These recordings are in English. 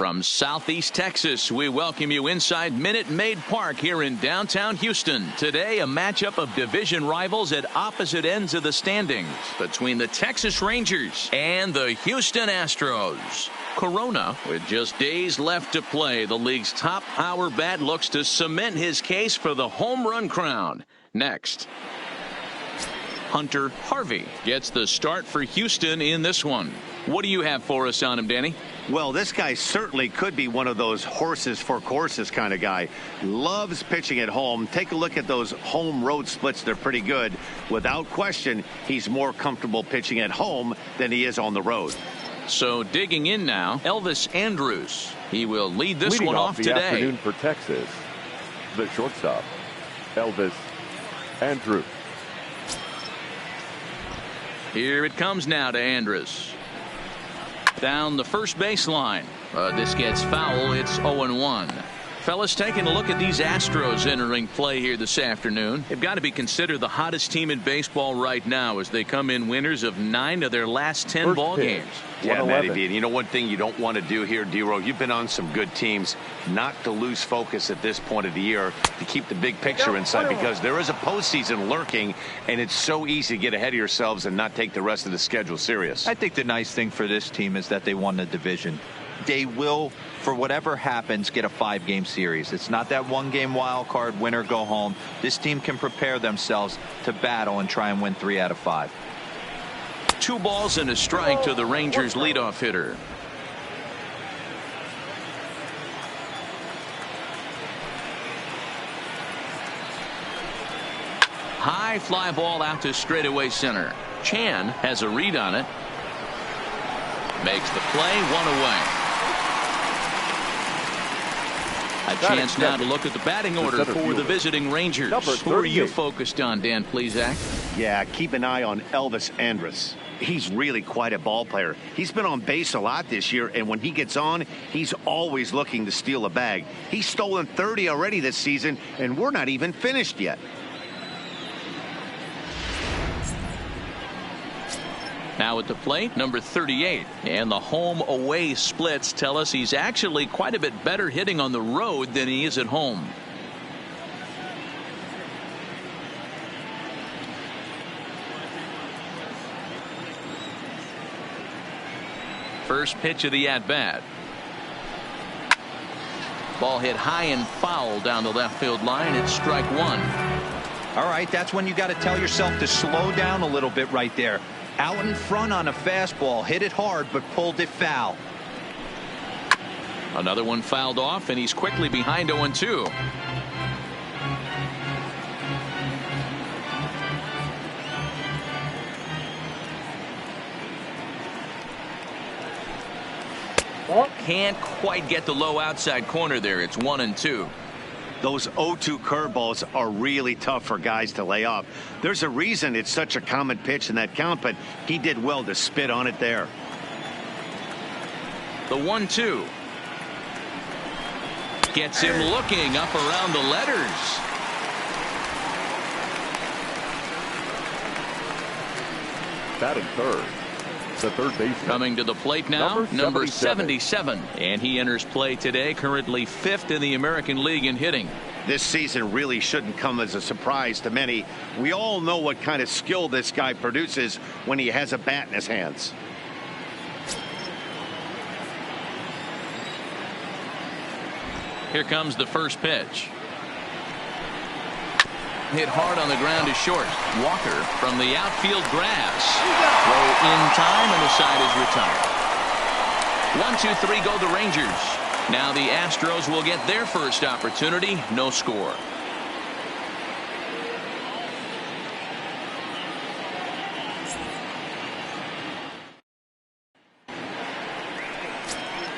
From Southeast Texas, we welcome you inside Minute Maid Park here in downtown Houston. Today, a matchup of division rivals at opposite ends of the standings between the Texas Rangers and the Houston Astros. Corona, with just days left to play, the league's top power bat looks to cement his case for the home run crown. Next, Hunter Harvey gets the start for Houston in this one. What do you have for us on him, Danny? Well, this guy certainly could be one of those horses for courses kind of guy. Loves pitching at home. Take a look at those home road splits. They're pretty good. Without question, he's more comfortable pitching at home than he is on the road. So digging in now, Elvis Andrus. He will lead this one off today. The afternoon for Texas, the shortstop, Elvis Andrus. Here it comes now to Andrus. Down the first baseline. This gets foul. It's 0-1. Fellas, taking a look at these Astros entering play here this afternoon. They've got to be considered the hottest team in baseball right now as they come in winners of 9 of their last 10 ball games. Yeah, Matty B. And you know one thing you don't want to do here, D-Row, you've been on some good teams, not to lose focus at this point of the year, to keep the big picture in sight, because there is a postseason lurking, and it's so easy to get ahead of yourselves and not take the rest of the schedule serious. I think the nice thing for this team is that they won the division. They will, for whatever happens, get a 5-game series. It's not that 1-game wild card, win or go home. This team can prepare themselves to battle and try and win 3 out of 5. 2 balls and a strike to the Rangers leadoff hitter. High fly ball out to straightaway center. Chan has a read on it. Makes the play, 1 away. A chance now to look at the batting order for the visiting Rangers. Who are you focused on, Dan Plesac? Yeah, keep an eye on Elvis Andrus. He's really quite a ball player. He's been on base a lot this year, and when he gets on, he's always looking to steal a bag. He's stolen 30 already this season, and we're not even finished yet. Now at the plate, number 38. And the home-away splits tell us he's actually quite a bit better hitting on the road than he is at home. First pitch of the at-bat. Ball hit high and foul down the left field line. It's strike 1. All right, that's when you got to tell yourself to slow down a little bit right there. Out in front on a fastball, hit it hard, but pulled it foul. Another one fouled off, and he's quickly behind 0-2. Can't quite get the low outside corner there. It's 1-2. Those 0-2 curveballs are really tough for guys to lay off. There's a reason it's such a common pitch in that count, but he did well to spit on it there. The 1-2 gets him looking up around the letters. Batting third, the third baseman. Coming to the plate now, number 77. And he enters play today, currently 5th in the American League in hitting. This season really shouldn't come as a surprise to many. We all know what kind of skill this guy produces when he has a bat in his hands. Here comes the first pitch. Hit hard on the ground to short. Walker from the outfield grass. Throw in time, and the side is retired. 1-2-3 go the Rangers. Now the Astros will get their first opportunity. No score.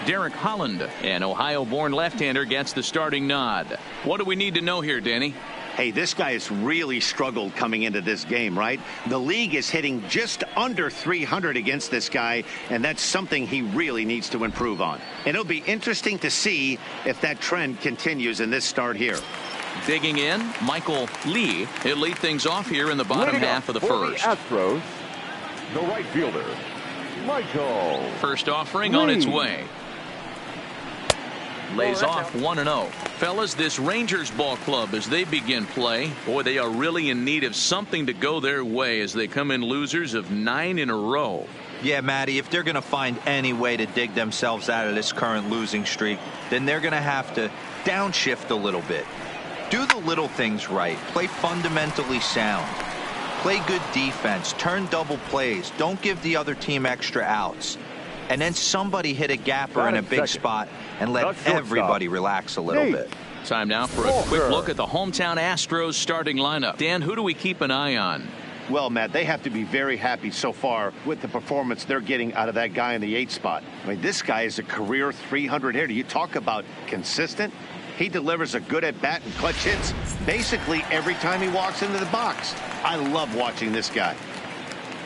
Derek Holland, an Ohio-born left-hander, gets the starting nod. What do we need to know here, Danny? Hey, this guy has really struggled coming into this game, right? The league is hitting just under 300 against this guy, and that's something he really needs to improve on. And it'll be interesting to see if that trend continues in this start here. Digging in, Michael Lee. He'll lead things off here in the bottom half of the first. The Astros, the right fielder, Michael. First offering Lee. on its way. lays off 1-0. Fellas, this Rangers ball club, as they begin play, boy, they are really in need of something to go their way as they come in losers of 9 in a row. Yeah, Matty, if they're going to find any way to dig themselves out of this current losing streak, then they're going to have to downshift a little bit. Do the little things right. Play fundamentally sound. Play good defense. Turn double plays. Don't give the other team extra outs. And then somebody hit a gapper in a big spot and let everybody relax a little bit. Time now for a quick look at the hometown Astros starting lineup. Dan, who do we keep an eye on? Well, Matt, they have to be very happy so far with the performance they're getting out of that guy in the 8th spot. I mean, this guy is a career 300 hitter. You talk about consistent. He delivers a good at-bat and clutch hits basically every time he walks into the box. I love watching this guy.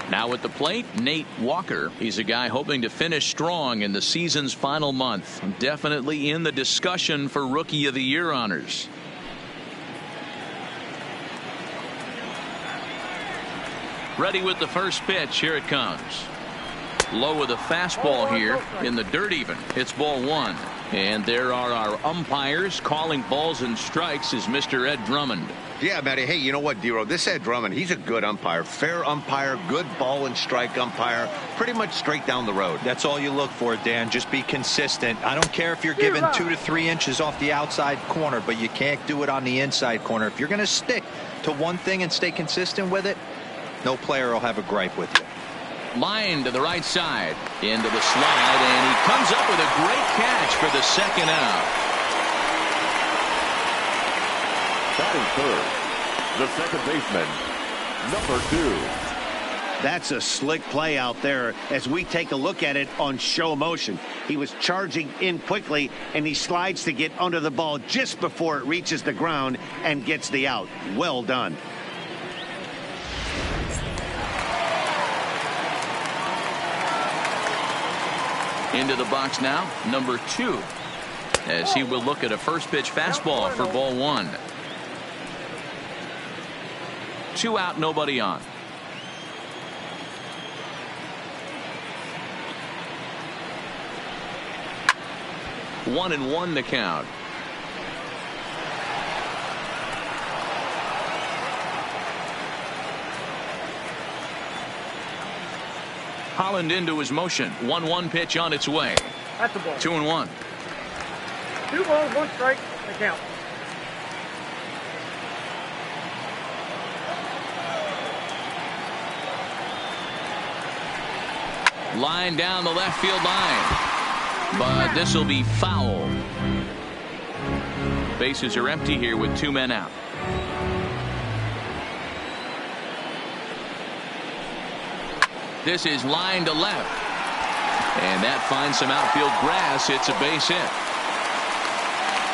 Now at the plate, Nate Walker. He's a guy hoping to finish strong in the season's final month. Definitely in the discussion for Rookie of the Year honors. Ready with the first pitch. Here it comes. Low with a fastball here in the dirt even. It's ball 1. And there are our umpires calling balls and strikes is Mr. Ed Drummond. Yeah, Matty. Hey, you know what, Dero? This Ed Drummond, he's a good umpire. Fair umpire, good ball and strike umpire. Pretty much straight down the road. That's all you look for, Dan. Just be consistent. I don't care if you're given 2 to 3 inches off the outside corner, but you can't do it on the inside corner. If you're going to stick to one thing and stay consistent with it, no player will have a gripe with you. Line to the right side. Into the slide, and he comes up with a great catch for the second out. Batting third, the second baseman, number 2. That's a slick play out there as we take a look at it on show motion. He was charging in quickly, and he slides to get under the ball just before it reaches the ground and gets the out. Well done. Into the box now, number 2, as he will look at a first pitch fastball for ball 1. 2 out, nobody on. One and one to count. Holland into his motion. 1-1 pitch on its way. That's a ball. 2-1. 2 balls, 1 strike. The count. Line down the left field line, but this will be foul. Bases are empty here with 2 men out. This is line to left, and that finds some outfield grass. It's a base hit.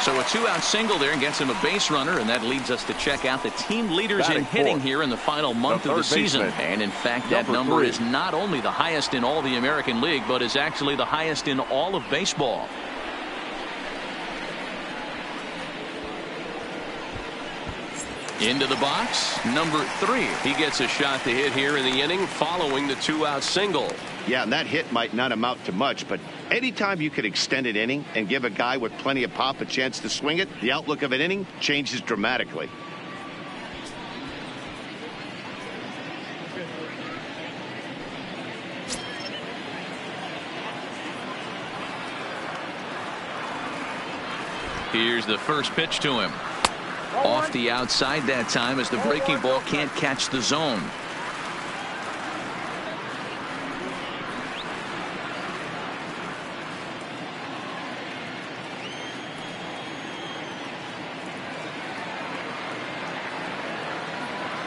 So a 2-out single there and gets him a base runner, and that leads us to check out the team leaders in hitting here in the final month of the season. And in fact, that number is not only the highest in all the American League, but is actually the highest in all of baseball. Into the box, number 3. He gets a shot to hit here in the inning following the 2-out single. Yeah, and that hit might not amount to much, but anytime you could extend an inning and give a guy with plenty of pop a chance to swing it, the outlook of an inning changes dramatically. Here's the first pitch to him. Off the outside that time as the breaking ball can't catch the zone.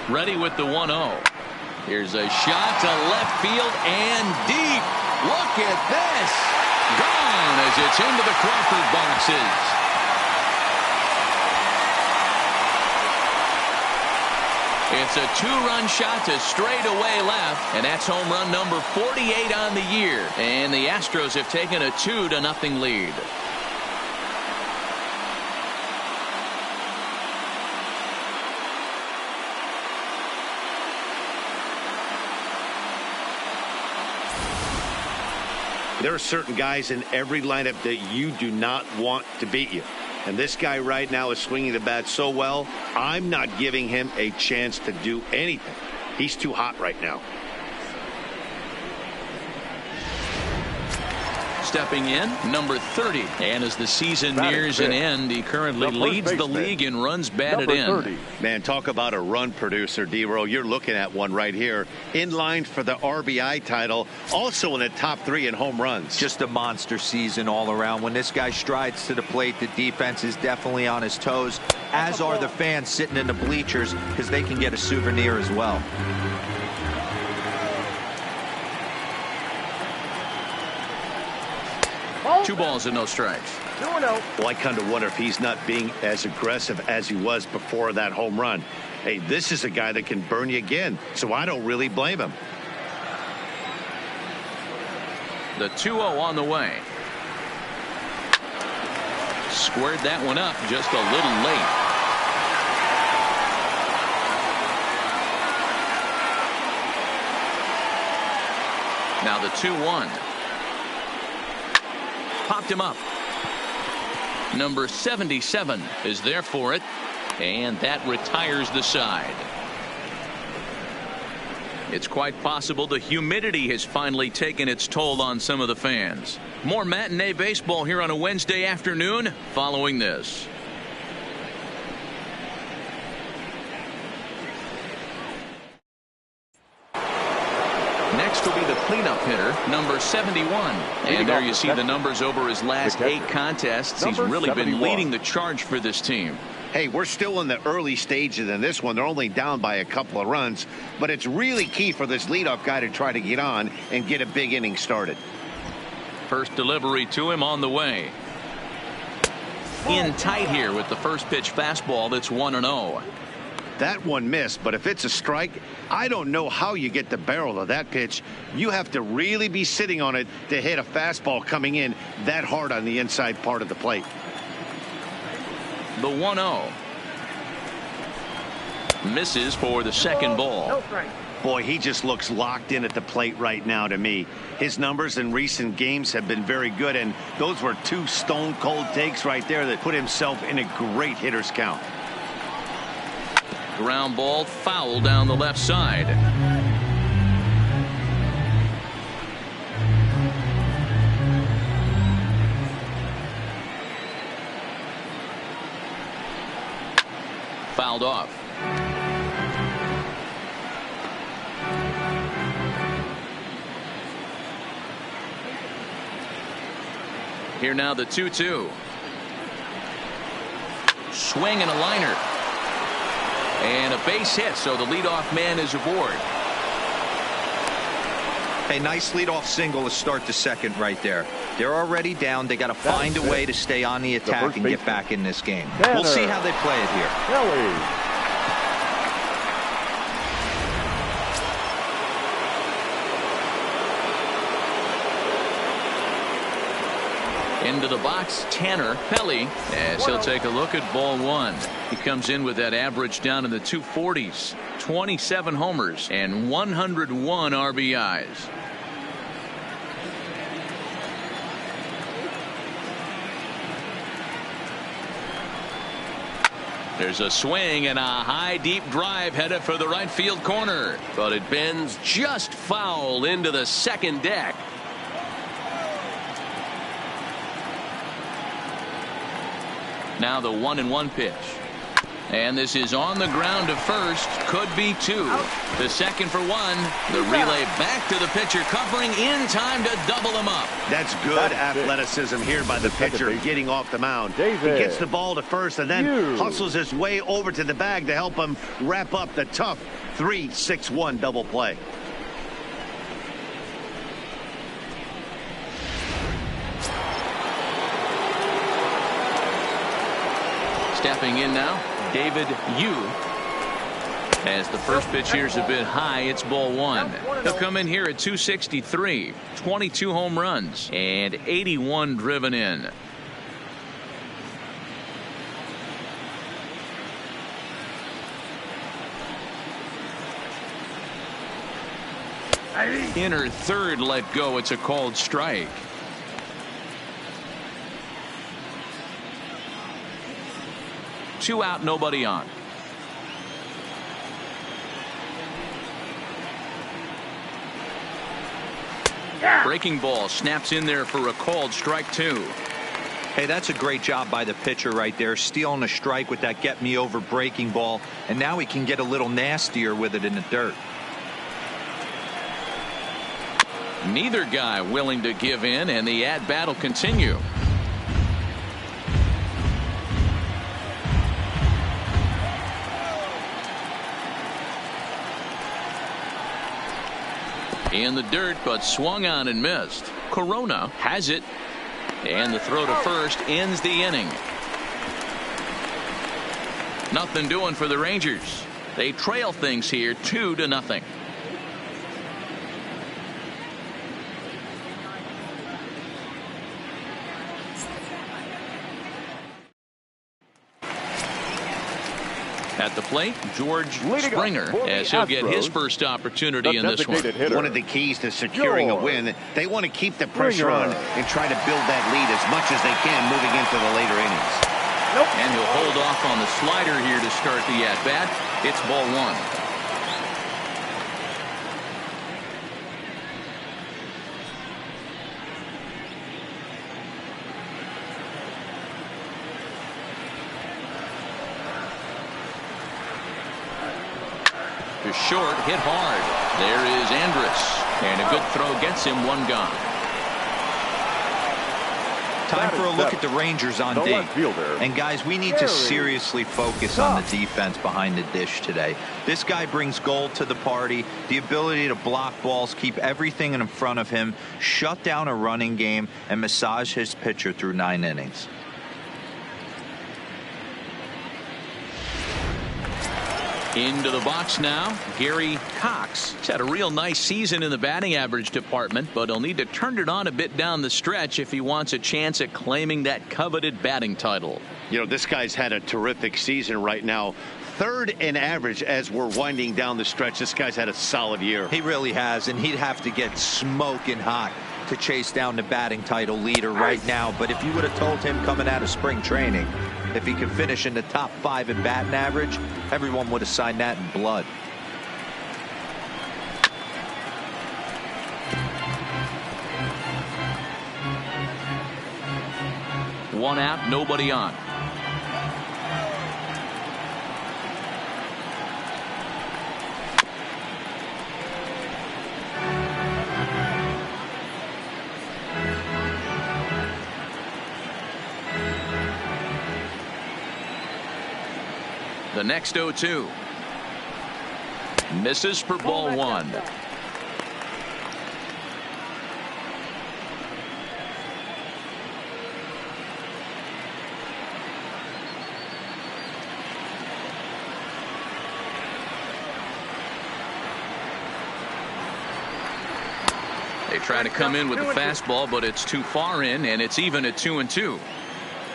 Ready with the 1-0. Here's a shot to left field and deep. Look at this. Gone as it's into the Crawford boxes. It's a 2-run shot to straightaway left, and that's home run number 48 on the year. And the Astros have taken a 2-0 lead. There are certain guys in every lineup that you do not want to beat you. And this guy right now is swinging the bat so well, I'm not giving him a chance to do anything. He's too hot right now. Stepping in, number 30. And as the season Batting nears fifth. an end, he currently The first leads the baseman. league in runs batted Number in. 30. Man, talk about a run producer, D-Row. You're looking at one right here. In line for the RBI title. Also in the top 3 in home runs. Just a monster season all around. When this guy strides to the plate, the defense is definitely on his toes, as are the fans sitting in the bleachers, because they can get a souvenir as well. Ball 2 balls and no strikes. 2-0. Well, I kind of wonder if he's not being as aggressive as he was before that home run. Hey, this is a guy that can burn you again, so I don't really blame him. The 2-0 on the way. Squared that one up just a little late. Now the 2-1. Popped him up. Number 77 is there for it, and that retires the side. It's quite possible the humidity has finally taken its toll on some of the fans. More matinee baseball here on a Wednesday afternoon following this. Next will be the cleanup hitter, number 71. And there you see the numbers over his last 8 contests. He's really been leading the charge for this team. Hey, we're still in the early stages in this one. They're only down by a couple of runs, but it's really key for this leadoff guy to try to get on and get a big inning started. First delivery to him on the way. In tight here with the first pitch fastball that's 1-0. That one missed, but if it's a strike, I don't know how you get the barrel of that pitch. You have to really be sitting on it to hit a fastball coming in that hard on the inside part of the plate. The 1-0. Misses for the second ball. No strike. Boy, he just looks locked in at the plate right now to me. His numbers in recent games have been very good, and those were 2 stone-cold takes right there that put himself in a great hitter's count. Ground ball foul down the left side. Fouled off. Here now the 2-2. Swing and a liner. And a base hit, so the leadoff man is aboard. A nice leadoff single to start the second right there. They're already down. They got to find a way to stay on the attack and get back in this game. We'll see how they play it here. Kelly. Into the box, Tanner Pelly, as he'll take a look at ball 1. He comes in with that average down in the 240s, 27 homers and 101 RBIs. There's a swing and a high deep drive headed for the right field corner, but it bends just foul into the second deck. Now the 1-1 pitch. And this is on the ground to first. Could be 2. The second for 1. The relay back to the pitcher, covering in time to double him up. That's good athleticism here by the pitcher getting off the mound. He gets the ball to first and then hustles his way over to the bag to help him wrap up the tough 3-6-1 double play. Stepping in now, David Yu. As the first pitch here's a bit high, it's ball 1. He'll come in here at 263, 22 home runs, and 81 driven in. Inner third let go. It's a called strike. 2 out, nobody on. Breaking ball snaps in there for a called strike 2. Hey, that's a great job by the pitcher right there, stealing a strike with that get me over breaking ball, and now he can get a little nastier with it in the dirt. Neither guy willing to give in, and the at-bat will continue. In the dirt, but swung on and missed. Corona has it, and the throw to first ends the inning. Nothing doing for the Rangers. They trail things here 2-0. At the plate, George Springer, as he'll get his first opportunity in this one. One of the keys to securing a win, they want to keep the pressure on and try to build that lead as much as they can moving into the later innings. And he'll hold off on the slider here to start the at-bat. It's ball 1. To short, hit hard. There is Andrus, and a good throw gets him 1 gone. Time for a look at the Rangers on D. And guys, we need to seriously focus on the defense behind the dish today. This guy brings gold to the party, the ability to block balls, keep everything in front of him, shut down a running game, and massage his pitcher through 9 innings. Into the box now, Gary Cox. He's had a real nice season in the batting average department, but he'll need to turn it on a bit down the stretch if he wants a chance at claiming that coveted batting title. You know, this guy's had a terrific season right now. 3rd in average as we're winding down the stretch. This guy's had a solid year. He really has, and he'd have to get smoking hot to chase down the batting title leader right now. But if you would have told him coming out of spring training if he could finish in the top 5 in batting average, everyone would have signed that in blood. One out, nobody on. The next 0-2. Misses for ball 1. They try to come in with the fastball, but it's too far in, and it's even at 2-2.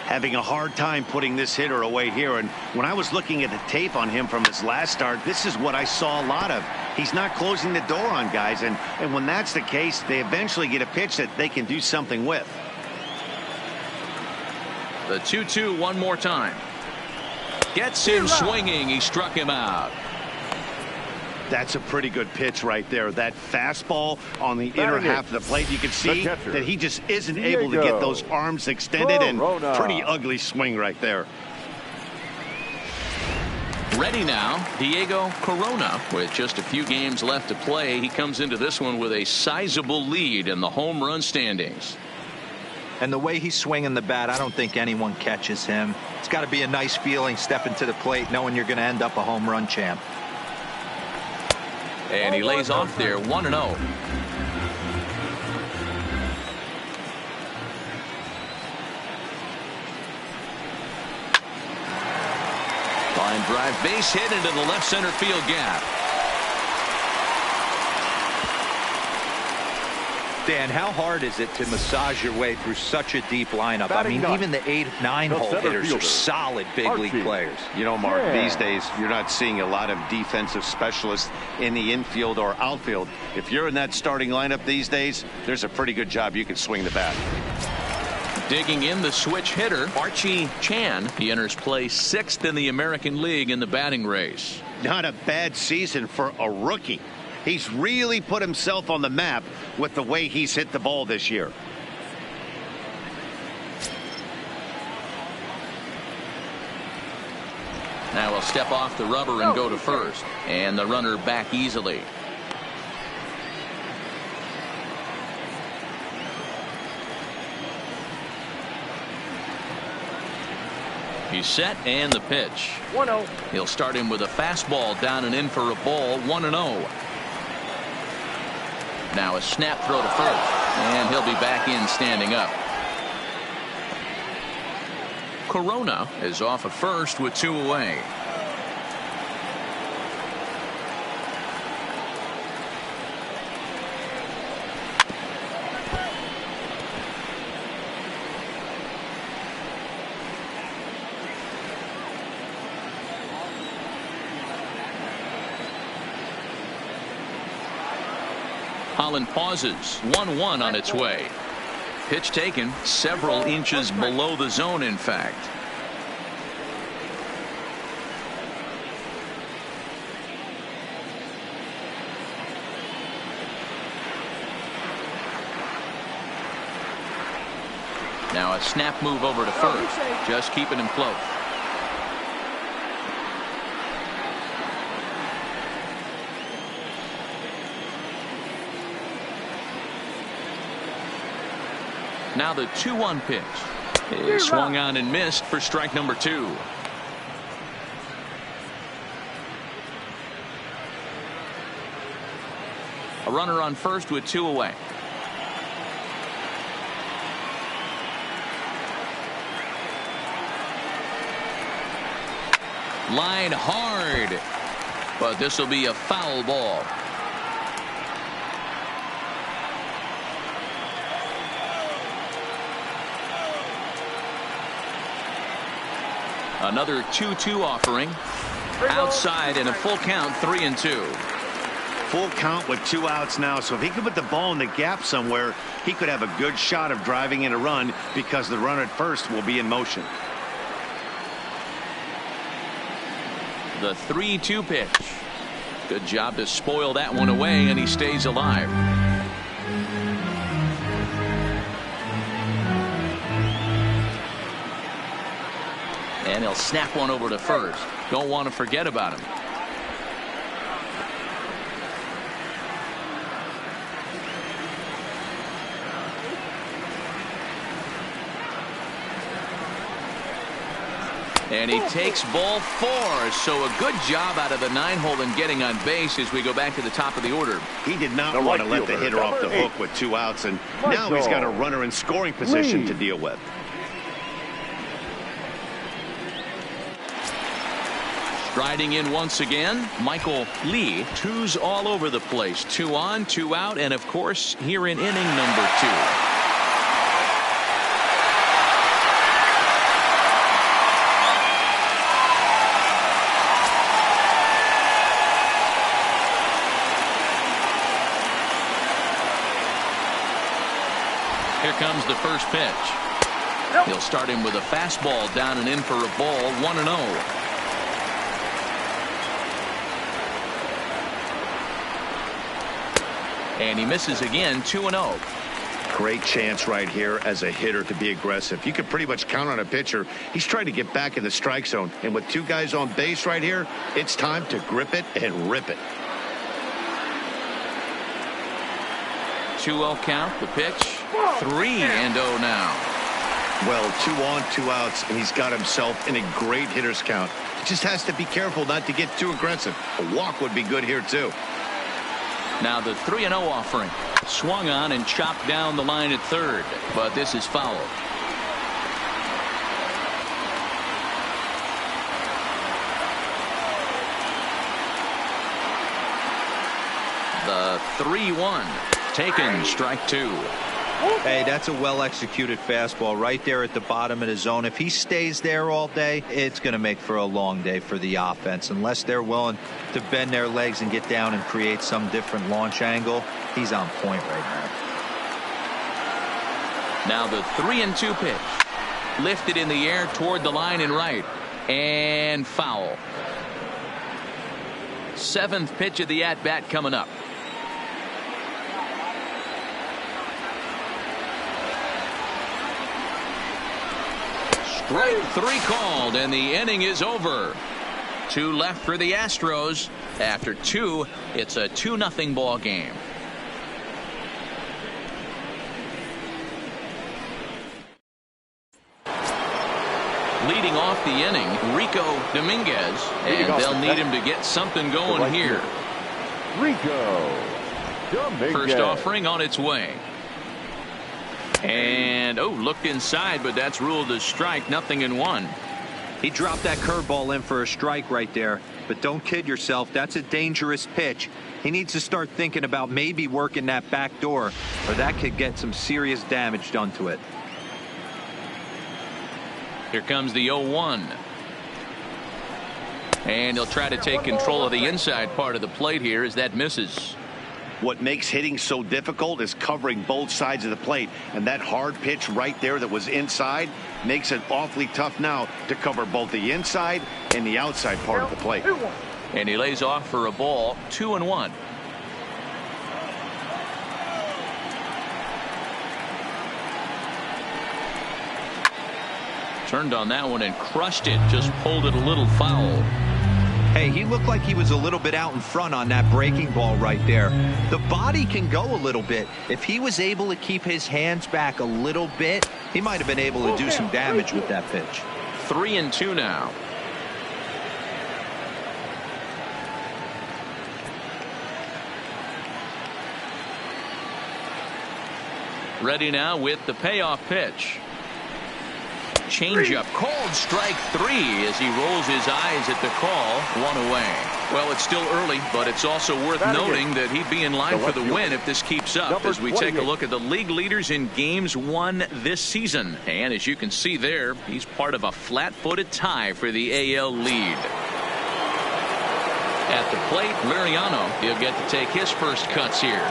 Having a hard time putting this hitter away here, and when I was looking at the tape on him from his last start, this is what I saw a lot of. He's not closing the door on guys, and when that's the case, they eventually get a pitch that they can do something with. The 2-2 one more time. Gets him swinging. He struck him out. That's a pretty good pitch right there. That fastball on the inner half of the plate. You can see that he just isn't able to get those arms extended, and pretty ugly swing right there. Ready now, Diego Corona. With just a few games left to play, he comes into this one with a sizable lead in the home run standings. And the way he's swinging the bat, I don't think anyone catches him. It's got to be a nice feeling stepping to the plate knowing you're going to end up a home run champ. And he lays off there 1-0. Line drive, base hit into the left center field gap. Dan, how hard is it to massage your way through such a deep lineup? I mean, even the 8-9 hole hitters are solid big league players. You know, Mark, these days you're not seeing a lot of defensive specialists in the infield or outfield. If you're in that starting lineup these days, there's a pretty good job you can swing the bat. Digging in, the switch hitter, Archie Chan. He enters play 6th in the American League in the batting race. Not a bad season for a rookie. He's really put himself on the map with the way he's hit the ball this year. Now he'll step off the rubber and go to first. And the runner back easily. He's set and the pitch. 1-0. He'll start him with a fastball down and in for a ball. 1-0. Now a snap throw to first. And he'll be back in standing up. Corona is off at first with 2 away. Holland pauses. 1-1 on its way. Pitch taken several inches below the zone, in fact. Now a snap move over to first. Just keeping him close. Now the 2-1 pitch is swung on and missed for strike number 2. A runner on first with 2 away. Line hard, but this will be a foul ball. Another 2-2 offering. Outside in a full count, 3-2. Full count with 2 outs now. So if he could put the ball in the gap somewhere, he could have a good shot of driving in a run because the runner at first will be in motion. The 3-2 pitch. Good job to spoil that one away, and he stays alive. And he'll snap one over to first. Don't want to forget about him. And he takes ball 4. So a good job out of the 9-hole in getting on base as we go back to the top of the order. He did not want to let the hitter off the hook with 2 outs, and now he's got a runner in scoring position to deal with. Striding in once again, Michael Lee. 2s all over the place. 2 on, 2 out, and of course here in inning number 2. Here comes the first pitch. He'll start him with a fastball down and in for a ball. 1-0. And he misses again. 2-0. Great chance right here as a hitter to be aggressive. You can pretty much count on a pitcher. He's trying to get back in the strike zone. And with 2 guys on base right here, it's time to grip it and rip it. 2-0 count. The pitch. 3-0 now. Well, 2 on, 2 outs, and he's got himself in a great hitter's count. He just has to be careful not to get too aggressive. A walk would be good here, too. Now the 3-0 offering. Swung on and chopped down the line at third, but this is foul. The 3-1 taken, strike 2. Hey, that's a well-executed fastball right there at the bottom of the zone. If he stays there all day, it's going to make for a long day for the offense. Unless they're willing to bend their legs and get down and create some different launch angle, he's on point right now. Now the 3-2 pitch. Lifted in the air toward the line and right. And foul. 7th pitch of the at-bat coming up. Strike 3 called, and the inning is over. 2 left for the Astros. After 2, it's a 2-0 ball game. Leading off the inning, Rico Dominguez, and they'll need him to get something going here. Rico Dominguez. First offering on its way. And looked inside, but that's ruled a strike. 0-1. He dropped that curveball in for a strike right there. But don't kid yourself, that's a dangerous pitch. He needs to start thinking about maybe working that back door, or that could get some serious damage done to it. Here comes the 0-1. And he'll try to take control of the inside part of the plate here as that misses. What makes hitting so difficult is covering both sides of the plate, and that hard pitch right there that was inside makes it awfully tough now to cover both the inside and the outside part of the plate. And he lays off for a ball. 2-1. Turned on that one and crushed it. Just pulled it a little foul. Hey, he looked like he was a little bit out in front on that breaking ball right there. The body can go a little bit. If he was able to keep his hands back a little bit, he might have been able to do some damage with that pitch. 3-2 now. Ready now with the payoff pitch. Changeup called strike 3 as he rolls his eyes at the call. 1 away. Well, it's still early, but it's also worth noting that he'd be in line for the win if this keeps up as we take a look at the league leaders in games won this season. And as you can see there, he's part of a flat-footed tie for the AL lead. At the plate, Mariano, he'll get to take his first cuts here.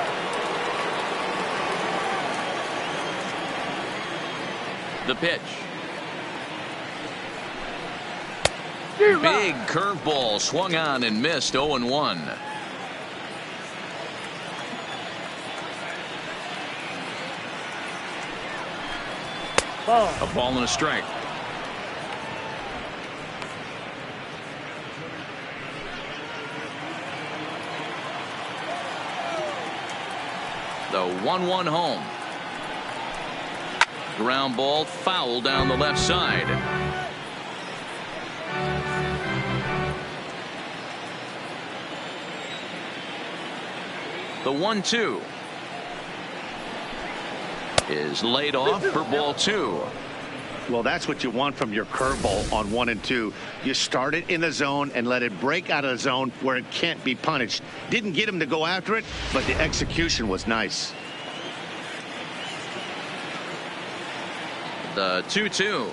The pitch. Big curveball swung on and missed. 0-1. A ball and a strike. The 1-1 home. Ground ball foul down the left side. The 1-2 is laid off for ball 2. Well, that's what you want from your curveball on 1 and 2. You start it in the zone and let it break out of the zone where it can't be punished. Didn't get him to go after it, but the execution was nice. The 2-2.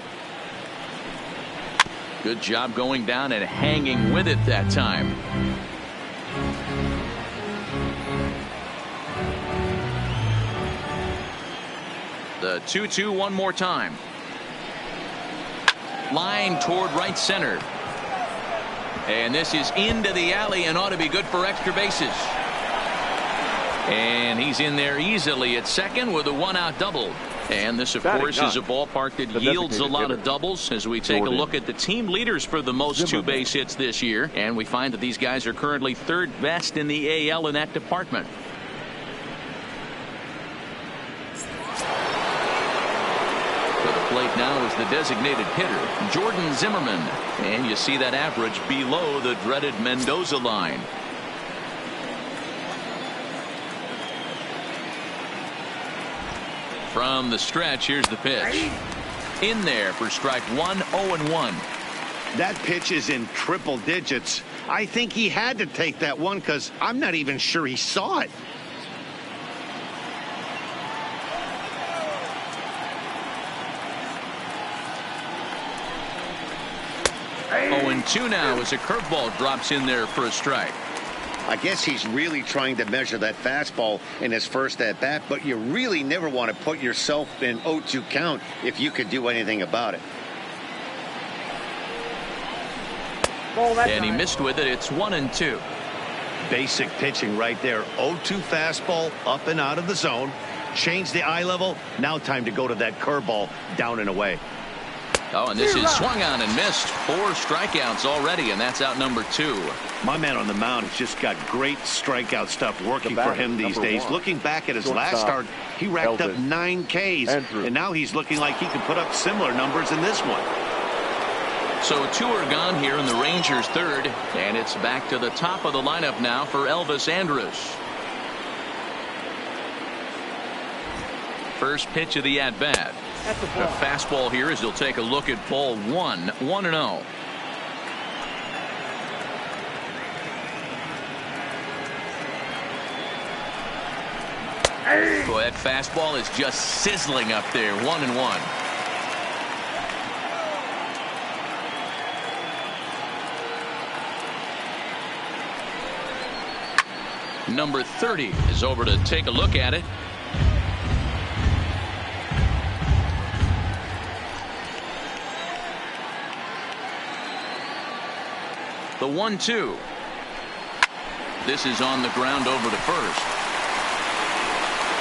Good job going down and hanging with it that time. The 2-2 one more time. Line toward right center. And this is into the alley and ought to be good for extra bases. And he's in there easily at second with a 1-out double. And this, of course, is a ballpark that yields a lot of doubles as we take a look at the team leaders for the most 2-base hits this year. And we find that these guys are currently 3rd best in the AL in that department. Plate now is the designated hitter, Jordan Zimmerman, and you see that average below the dreaded Mendoza line. From the stretch, here's the pitch. In there for strike 1. 0-1. That pitch is in triple digits. I think he had to take that one because I'm not even sure he saw it. 0-2 now as a curveball drops in there for a strike. I guess he's really trying to measure that fastball in his first at bat, but you really never want to put yourself in 0-2 count if you could do anything about it. And he missed with it. It's 1-2. Basic pitching right there. 0-2 fastball up and out of the zone. Change the eye level. Now time to go to that curveball down and away. Oh, and this is swung on and missed. 4 strikeouts already, and that's out number 2. My man on the mound has just got great strikeout stuff working for him these days. Looking back at his last start, he racked up 9 Ks, and now he's looking like he can put up similar numbers in this one. So 2 are gone here in the Rangers' third, and it's back to the top of the lineup now for Elvis Andrus. First pitch of the at-bat. A fastball here as he'll take a look at ball 1, 1-0. Boy, that fastball is just sizzling up there. 1-1. Number 30 is over to take a look at it. The 1-2. This is on the ground over to first.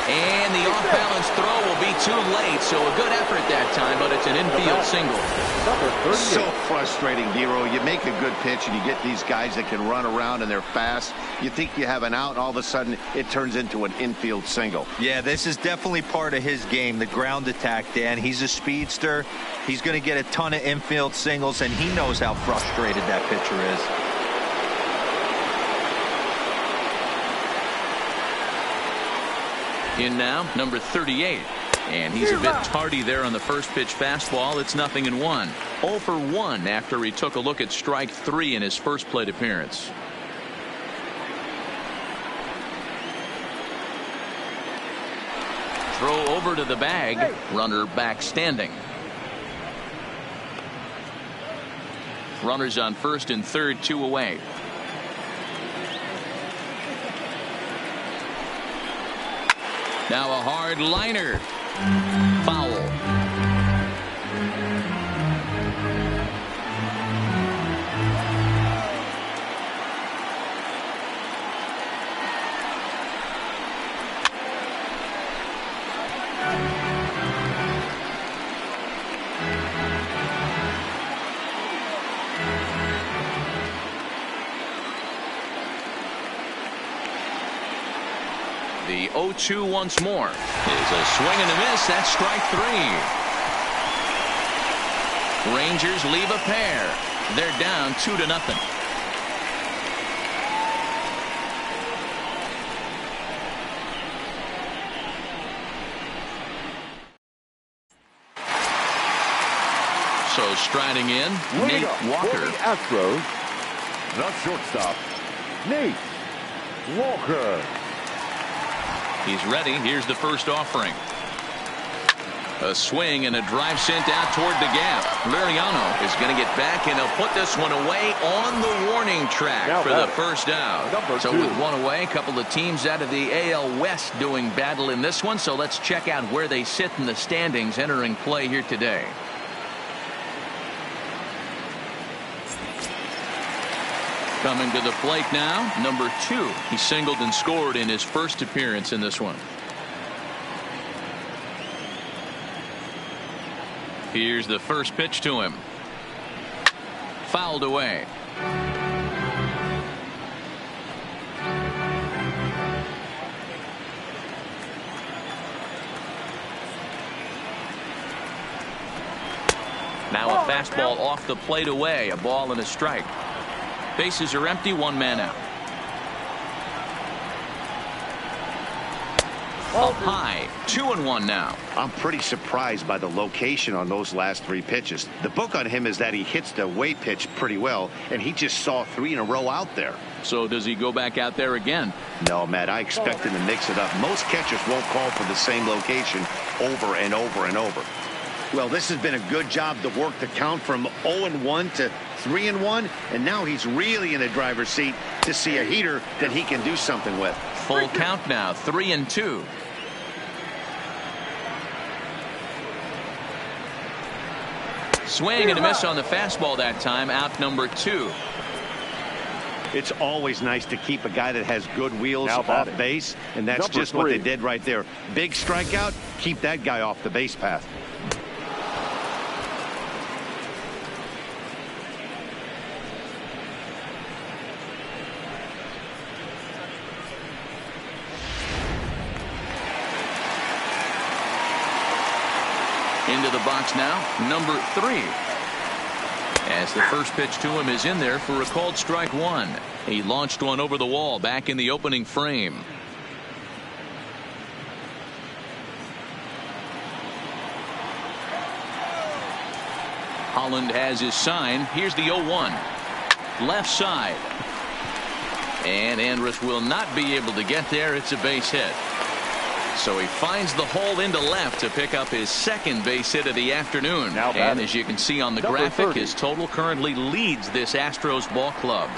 And the off-balance throw will be too late, so a good effort that time, but it's an infield single. So frustrating, Dero. You make a good pitch and you get these guys that can run around and they're fast. You think you have an out, and all of a sudden it turns into an infield single. Yeah, this is definitely part of his game, the ground attack, Dan. He's a speedster. He's going to get a ton of infield singles, and he knows how frustrated that pitcher is. In now, number 38. And he's a bit tardy there on the first pitch fastball. It's 0-1. 0 for 1 after he took a look at strike 3 in his first plate appearance. Throw over to the bag. Runner back standing. Runners on first and third, 2 away. Now a hard liner. Foul. The 0-2 once more is a swing and a miss. That's strike 3. Rangers leave a pair. They're down 2-0. So striding in, Nate Walker. For the Astros, the shortstop, Nate Walker. He's ready. Here's the first offering. A swing and a drive sent out toward the gap. Liriano is going to get back, and he'll put this one away on the warning track for the first out. So with 1 away, a couple of teams out of the AL West doing battle in this one. So let's check out where they sit in the standings entering play here today. Coming to the plate now, number 2. He singled and scored in his first appearance in this one. Here's the first pitch to him. Fouled away. Now a fastball off the plate away. A ball and a strike. Bases are empty, 1 man out. Up high, 2-1 now. I'm pretty surprised by the location on those last 3 pitches. The book on him is that he hits the away pitch pretty well, and he just saw 3 in a row out there. So does he go back out there again? No, Matt, I expect him to mix it up. Most catchers won't call for the same location over and over and over. Well, this has been a good job to work the count from 0-1 to 3-1, and now he's really in the driver's seat to see a heater that he can do something with. Full count now, 3-2. Swing and a miss on the fastball that time. Out number 2. It's always nice to keep a guy that has good wheels Now off batting. base, and that's Number just what they 3. did right there. Big strikeout, keep that guy off the base path. Into the box now, number 3. As the first pitch to him is in there for a called strike 1. He launched one over the wall back in the opening frame. Holland has his sign. Here's the 0-1. Left side. And Andrus will not be able to get there. It's a base hit. So he finds the hole into left to pick up his second base hit of the afternoon. And as you can see on the graphic, 30. his total currently leads this Astros ball club.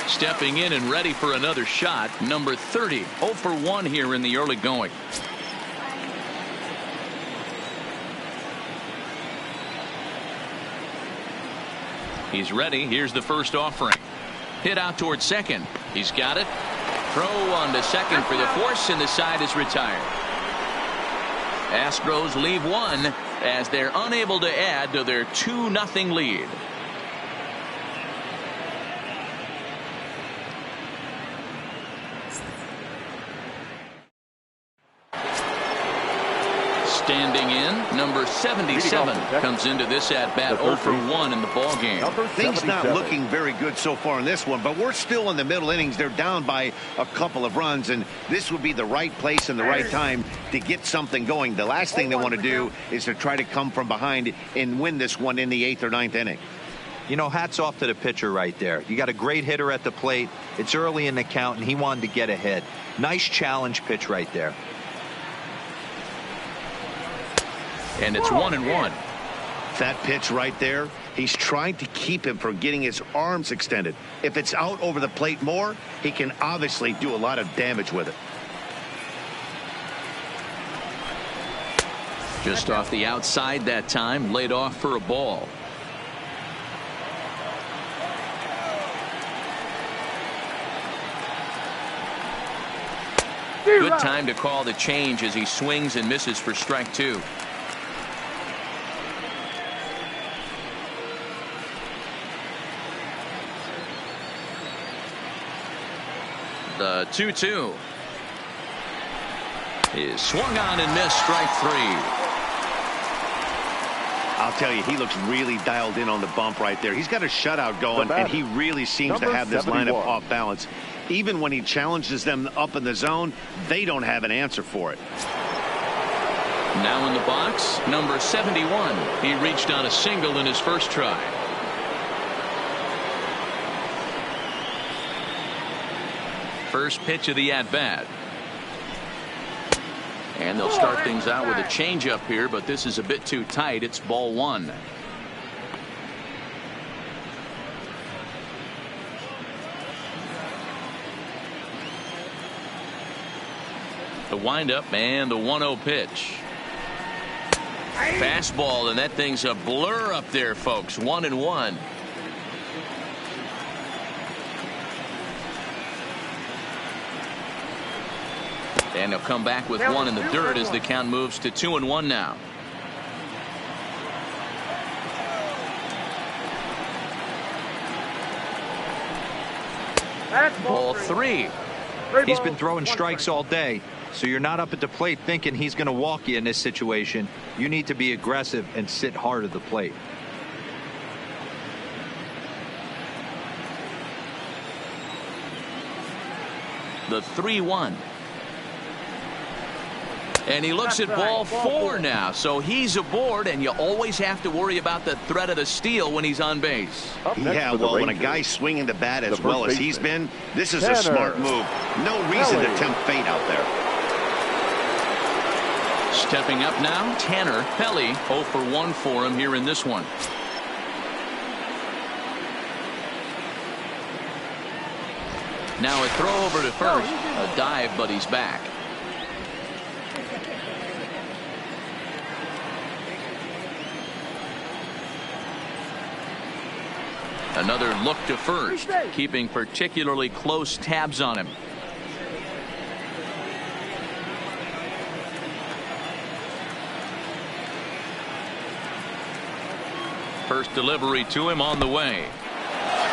Stepping in and ready for another shot, number 30. 0 for 1 here in the early going. He's ready. Here's the first offering. Hit out towards second. He's got it. Throw on to second for the force, and the side is retired. Astros leave one as they're unable to add to their 2-0 lead. Standing in, number 77 comes into this at bat 0 for 1 in the ball game. Things not looking very good so far in this one, but we're still in the middle innings. They're down by a couple of runs, and this would be the right place and the right time to get something going. The last thing they want to do is to try to come from behind and win this one in the 8th or 9th inning. You know, hats off to the pitcher right there. You got a great hitter at the plate. It's early in the count, and he wanted to get ahead. Nice challenge pitch right there. And it's 1-1. That pitch right there, he's trying to keep him from getting his arms extended. If it's out over the plate more, he can obviously do a lot of damage with it. Just off the outside that time, laid off for a ball. Good time to call the change as he swings and misses for strike 2. The 2-2 is swung on and missed, strike 3. I'll tell you, he looks really dialed in on the bump right there. He's got a shutout going, and he really seems to have this lineup off balance. Even when he challenges them up in the zone, they don't have an answer for it. Now in the box, number 71. He reached on a single in his first try. First pitch of the at-bat. And they'll start things out with a changeup here, but this is a bit too tight. It's ball 1. The windup and the 1-0 pitch. Fastball, and that thing's a blur up there, folks. 1-1. And they'll come back with one in the dirt as the count moves to 2-1 now. Ball 3. He's been throwing strikes all day, so you're not up at the plate thinking he's going to walk you in this situation. You need to be aggressive and sit hard at the plate. The 3-1. And he looks at ball four now. So he's aboard, and you always have to worry about the threat of the steal when he's on base. Yeah, well, when a guy's swinging the bat as well as he's been, this is a smart move. No reason to tempt fate out there. Stepping up now, Tanner Pelly, 0 for 1 for him here in this one. Now a throw over to first. A dive, but he's back. Another look to first, keeping particularly close tabs on him. First delivery to him on the way.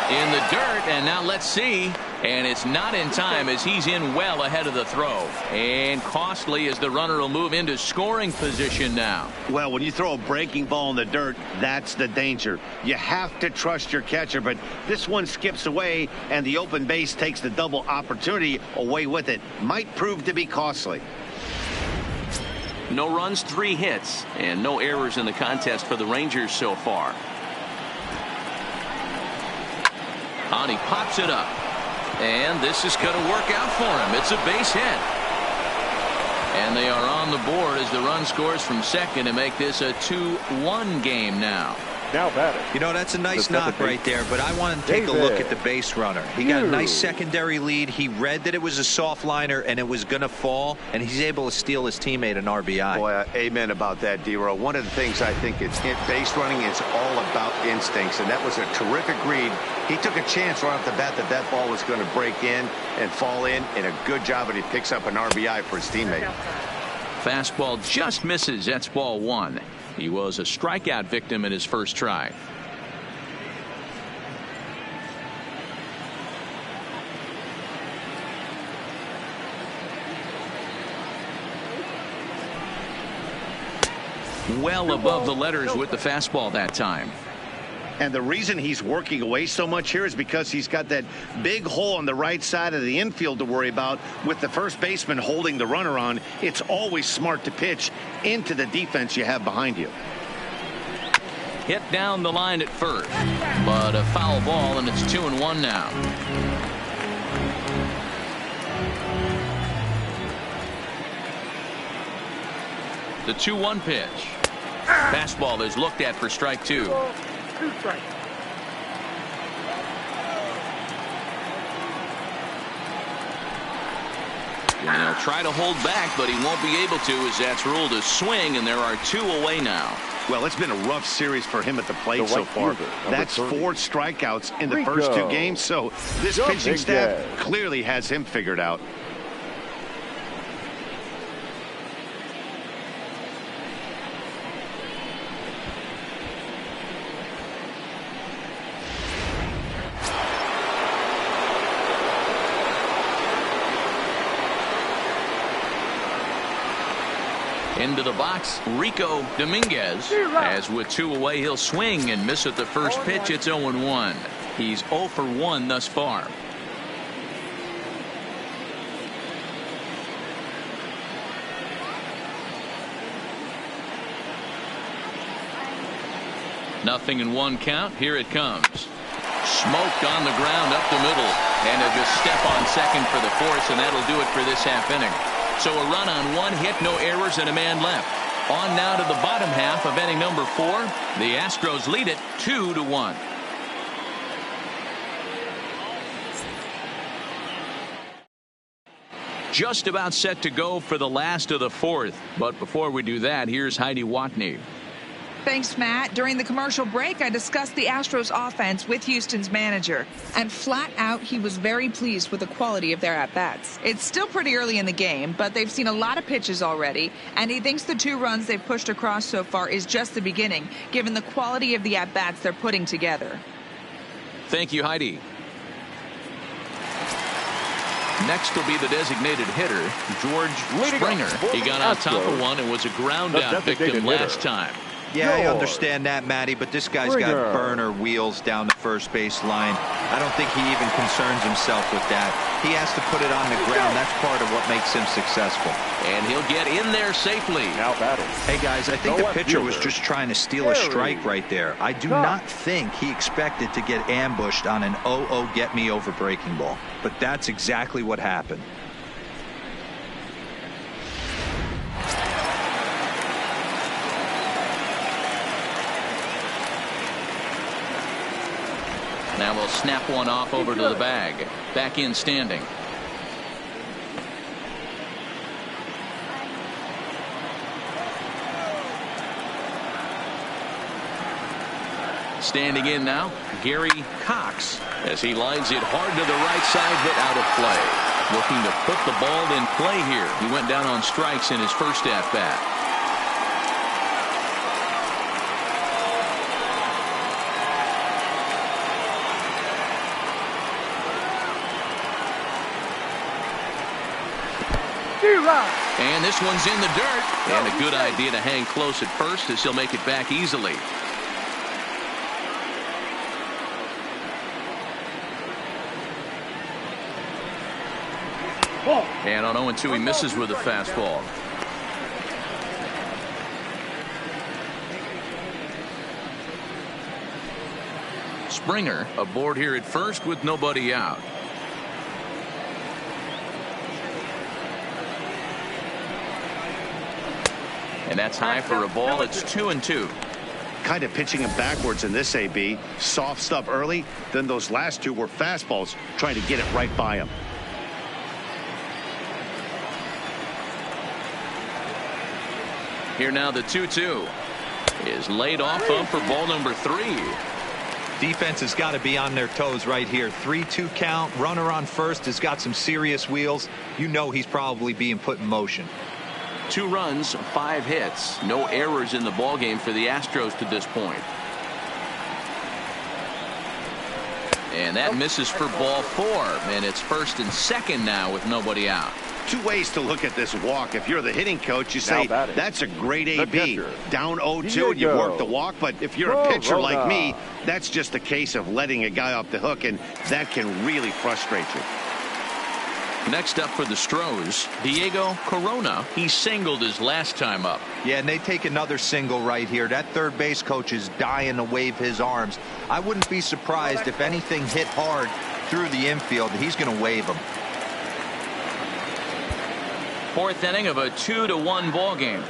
In the dirt, and now let's see. And it's not in time as he's in well ahead of the throw. And costly as the runner will move into scoring position now. Well, when you throw a breaking ball in the dirt, that's the danger. You have to trust your catcher, but this one skips away, and the open base takes the double opportunity away with it. Might prove to be costly. No runs, 3 hits, and no errors in the contest for the Rangers so far. And he pops it up. And this is going to work out for him. It's a base hit. And they are on the board as the run scores from second to make this a 2-1 game now. Now batting. You know, that's a nice knock right there, but I want to take a look at the base runner. He got a nice secondary lead. He read that it was a soft liner and it was going to fall, and he's able to steal his teammate an RBI. Boy, amen about that, D-Row. One of the things I think it's base running is all about instincts, and that was a terrific read. He took a chance right off the bat that that ball was going to break in and fall in, and a good job, and he picks up an RBI for his teammate. Fastball just misses. That's ball 1. He was a strikeout victim in his first try. Well above the letters with the fastball that time. And the reason he's working away so much here is because he's got that big hole on the right side of the infield to worry about with the first baseman holding the runner on. It's always smart to pitch into the defense you have behind you. Hit down the line at first, but a foul ball, and it's 2-1 now. The 2-1 pitch. Fastball is looked at for strike 2. 2 strikes. And he'll try to hold back, but he won't be able to, as that's ruled a swing, and there are 2 away now. Well, it's been a rough series for him at the plate so far. That's 4 strikeouts in the first 2 games, so this pitching staff clearly has him figured out. Into the box, Rico Dominguez. As with 2 away, he'll swing and miss at the first pitch. It's 0-1. He's 0 for 1 thus far. Nothing in 1 count. Here it comes. Smoked on the ground up the middle. And he'll just step on second for the force, and that'll do it for this half inning. So a run on 1 hit, no errors, and a man left. On now to the bottom half of inning number 4. The Astros lead it 2-1. Just about set to go for the last of the 4th. But before we do that, here's Heidi Watney. Thanks, Matt. During the commercial break, I discussed the Astros offense with Houston's manager, and flat out, he was very pleased with the quality of their at-bats. It's still pretty early in the game, but they've seen a lot of pitches already, and he thinks the 2 runs they've pushed across so far is just the beginning, given the quality of the at-bats they're putting together. Thank you, Heidi. Next will be the designated hitter, George Springer. He got on top of one and was a ground out victim last time. Yeah, I understand that, Matty, but this guy's got burner wheels down the first base line. I don't think he even concerns himself with that. He has to put it on the ground. That's part of what makes him successful. And he'll get in there safely. Now batting. Hey, guys, I think the pitcher was just trying to steal a strike right there. I do not think he expected to get ambushed on an 0-0 get-me-over breaking ball. But that's exactly what happened. Now we'll snap one off over to the bag. Back in standing. Standing in now, Gary Cox, as he lines it hard to the right side, but out of play. Looking to put the ball in play here. He went down on strikes in his first at-bat. And this one's in the dirt. And a good idea to hang close at first, as he'll make it back easily. And on 0-2, he misses with a fastball. Springer aboard here at first with nobody out. And that's high for a ball. It's 2-2. Kind of pitching him backwards in this AB. Soft stuff early. Then those last two were fastballs, trying to get it right by him. Here now the 2-2 is laid off for ball number 3. Defense has got to be on their toes right here. 3-2 count. Runner on first has got some serious wheels. You know he's probably being put in motion. 2 runs, 5 hits. No errors in the ballgame for the Astros to this point. And that misses for ball 4. And it's first and second now with nobody out. 2 ways to look at this walk. If you're the hitting coach, you say that's a great AB. Down 0-2 and you work the walk. But if you're a pitcher like me, that's just a case of letting a guy off the hook, and that can really frustrate you. Next up for the Astros, Diego Corona. He singled his last time up. Yeah, and they take another single right here. That third base coach is dying to wave his arms. I wouldn't be surprised if anything hit hard through the infield. He's going to wave them. 4th inning of a 2-1 ball game.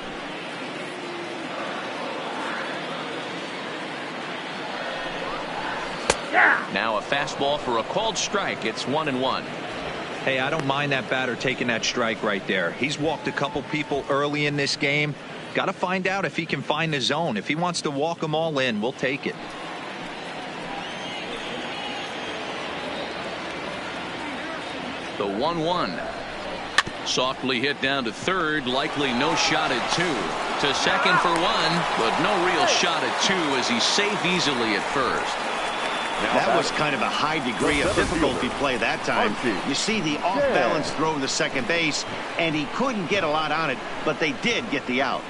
Now a fastball for a called strike. It's 1-1. Hey, I don't mind that batter taking that strike right there. He's walked a couple people early in this game. Got to find out if he can find the zone. If he wants to walk them all in, we'll take it. The 1-1. Softly hit down to third. Likely no shot at 2. To second for 1, but no real shot at 2 as he's safe easily at first. That was kind of a high degree of difficulty play that time. You see the off-balance throw to second base, and he couldn't get a lot on it, but they did get the out.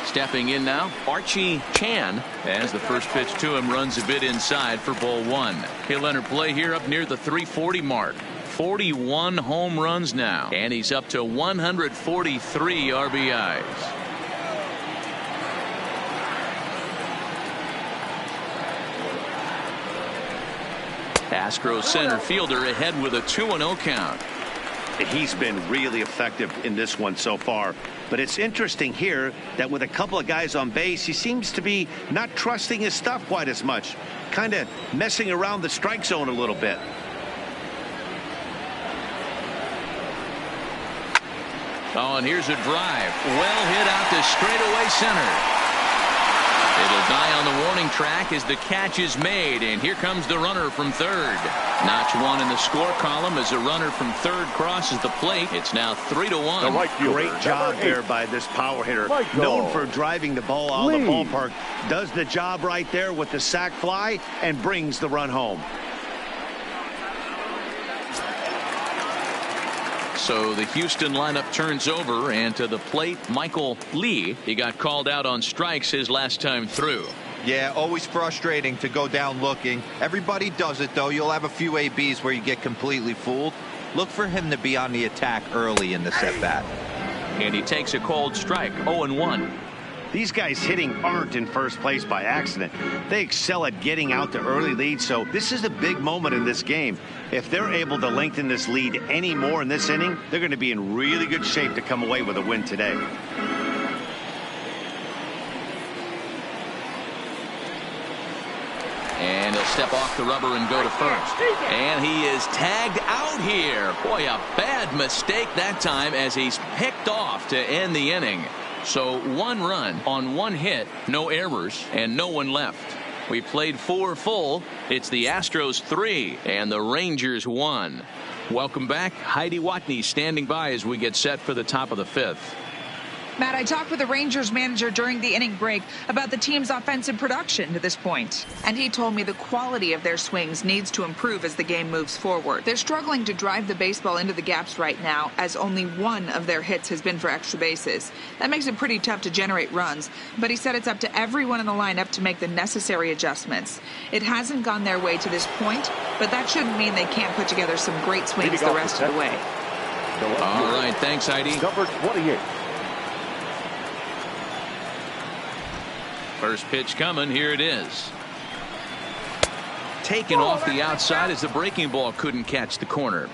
Stepping in now, Archie Chan, as the first pitch to him runs a bit inside for ball 1. He'll enter play here up near the 340 mark. 41 home runs now, and he's up to 143 RBIs. Astros center fielder ahead with a 2-0 count. He's been really effective in this one so far. But it's interesting here that with a couple of guys on base, he seems to be not trusting his stuff quite as much. Kind of messing around the strike zone a little bit. Oh, and here's a drive. Well hit out to straightaway center. It'll die on the warning track as the catch is made, and here comes the runner from third. Notch 1 in the score column as a runner from third crosses the plate. It's now 3-1. Great job there by this power hitter. Known for driving the ball out of the ballpark. Does the job right there with the sac fly and brings the run home. So the Houston lineup turns over, and to the plate, Michael Lee. He got called out on strikes his last time through. Yeah, always frustrating to go down looking. Everybody does it, though. You'll have a few ABs where you get completely fooled. Look for him to be on the attack early in the at-bat. And he takes a cold strike, 0-1. These guys hitting aren't in first place by accident. They excel at getting out to early leads, so this is a big moment in this game. If they're able to lengthen this lead any more in this inning, they're going to be in really good shape to come away with a win today. And he'll step off the rubber and go to first. And he is tagged out here. Boy, a bad mistake that time as he's picked off to end the inning. So 1 run on 1 hit, no errors, and no one left. We played 4 full. It's the Astros 3 and the Rangers 1. Welcome back. Heidi Watney standing by as we get set for the top of the 5th. Matt, I talked with the Rangers manager during the inning break about the team's offensive production to this point. And he told me the quality of their swings needs to improve as the game moves forward. They're struggling to drive the baseball into the gaps right now, as only 1 of their hits has been for extra bases. That makes it pretty tough to generate runs, but he said it's up to everyone in the lineup to make the necessary adjustments. It hasn't gone their way to this point, but that shouldn't mean they can't put together some great swings the rest of the way. All right, thanks, Heidi. Number 28. First pitch coming. Here it is. Taken off the outside as the breaking ball couldn't catch the corner.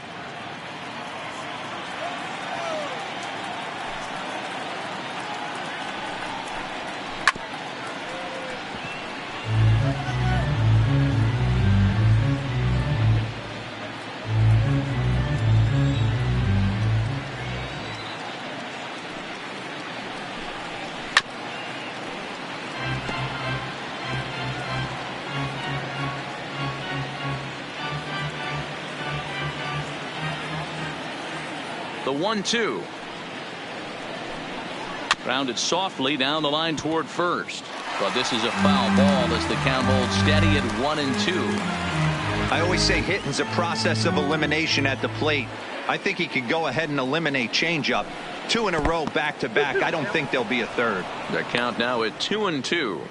The 1-2. Grounded softly down the line toward first. But this is a foul ball as the count holds steady at 1-2. I always say hitting's a process of elimination at the plate. I think he could go ahead and eliminate changeup. 2 in a row back to back. I don't think there'll be a third. The count now at 2-2.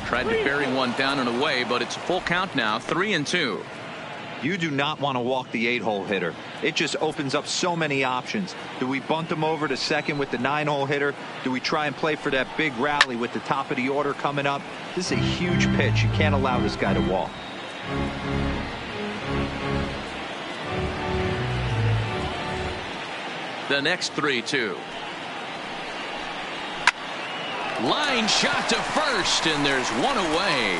Tried to bury one down and away, but it's a full count now, 3-2. You do not want to walk the 8-hole hitter. It just opens up so many options. Do we bunt him over to second with the 9-hole hitter? Do we try and play for that big rally with the top of the order coming up? This is a huge pitch. You can't allow this guy to walk. The next 3-2. Line shot to first, and there's one away.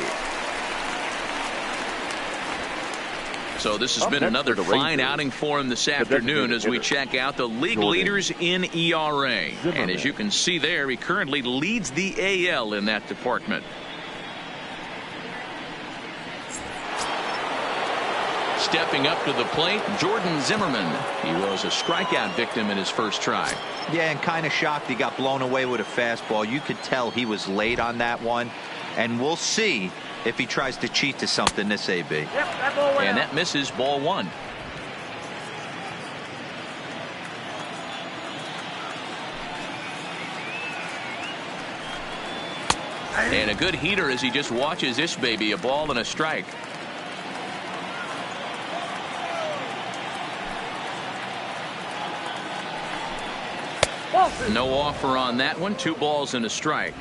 So this has been another fine outing for him this afternoon as we check out the league leaders in ERA. And as you can see there, he currently leads the AL in that department. Stepping up to the plate, Jordan Zimmerman. He was a strikeout victim in his first try. Yeah, and kind of shocked he got blown away with a fastball. You could tell he was late on that one. And we'll see if he tries to cheat to something this AB. Yep, that ball went and out. that misses, ball 1. And a good heater as he just watches this baby, a ball and a strike. No offer on that one. 2 balls and a strike.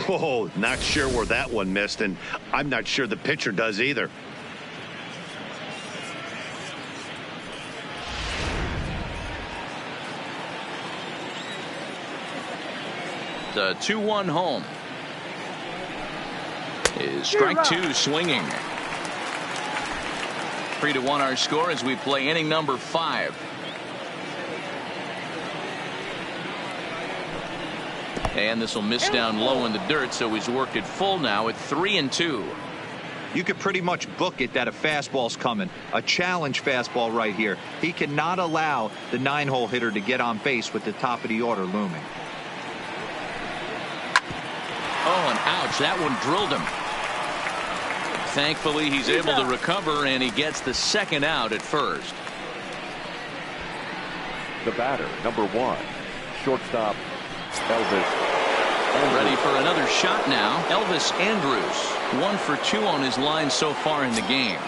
Oh, not sure where that one missed, and I'm not sure the pitcher does either. The 2-1 home. Is strike 2 swinging. 3-1 our score as we play inning number 5. And this will miss down low in the dirt, so he's worked it full now at 3-2. You could pretty much book it that a fastball's coming. A challenge fastball right here. He cannot allow the 9-hole hitter to get on base with the top of the order looming. Oh, and ouch, that one drilled him. Thankfully, he's able to recover, and he gets the second out at first. The batter, number 1, shortstop, Elvis. Ready for another shot now. Elvis Andrus, 1 for 2 on his line so far in the game.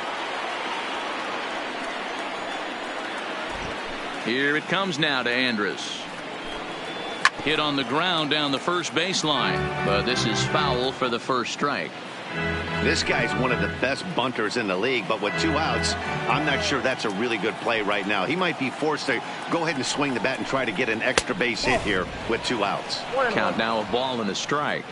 Here it comes now to Andrus. Hit on the ground down the first baseline, but this is foul for the first strike. This guy's one of the best bunters in the league, but with 2 outs, I'm not sure that's a really good play right now. He might be forced to go ahead and swing the bat and try to get an extra base hit here with 2 outs. Count now a ball and a strike.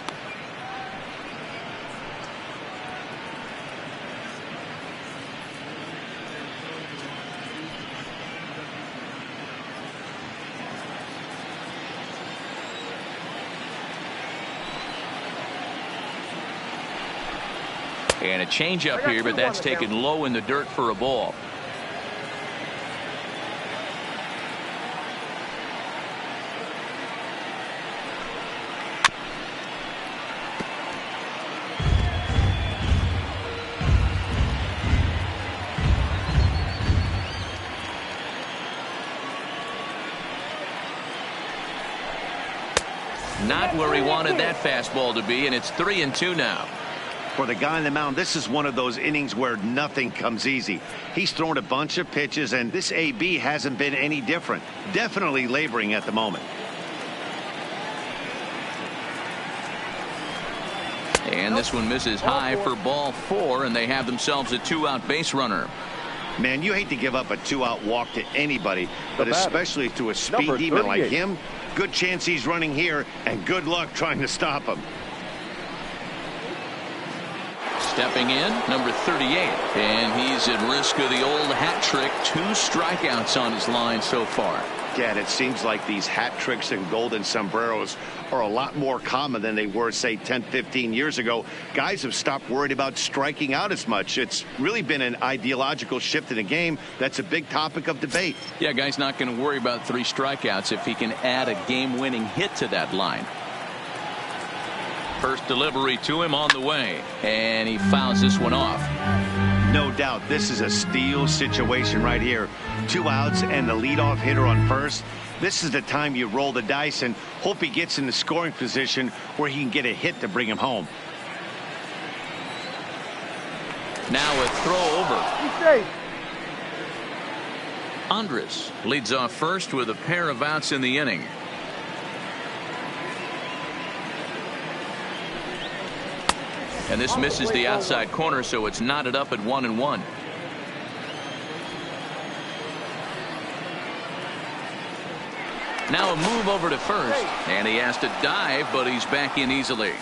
And a changeup here, but that's taken low in the dirt for a ball. Not where he wanted that fastball to be, and it's 3-2 now. For the guy on the mound, this is one of those innings where nothing comes easy. He's thrown a bunch of pitches, and this AB hasn't been any different. Definitely laboring at the moment. And this one misses high for ball 4, and they have themselves a 2-out base runner. Man, you hate to give up a 2-out walk to anybody, but especially to a speed demon like him. Good chance he's running here, and good luck trying to stop him. Stepping in, number 38, and he's at risk of the old hat trick. 2 strikeouts on his line so far. Dad, it seems like these hat tricks and golden sombreros are a lot more common than they were, say, 10, 15 years ago. Guys have stopped worried about striking out as much. It's really been an ideological shift in the game. That's a big topic of debate. Yeah, guy's not going to worry about 3 strikeouts if he can add a game-winning hit to that line. First delivery to him on the way, and he fouls this one off. No doubt this is a steal situation right here. 2 outs and the leadoff hitter on first. This is the time you roll the dice and hope he gets in the scoring position where he can get a hit to bring him home. Now a throw over. Andrus leads off first with a pair of outs in the inning. And this misses the outside corner, so it's knotted up at 1-1. Now a move over to first, and he has to dive, but he's back in easily.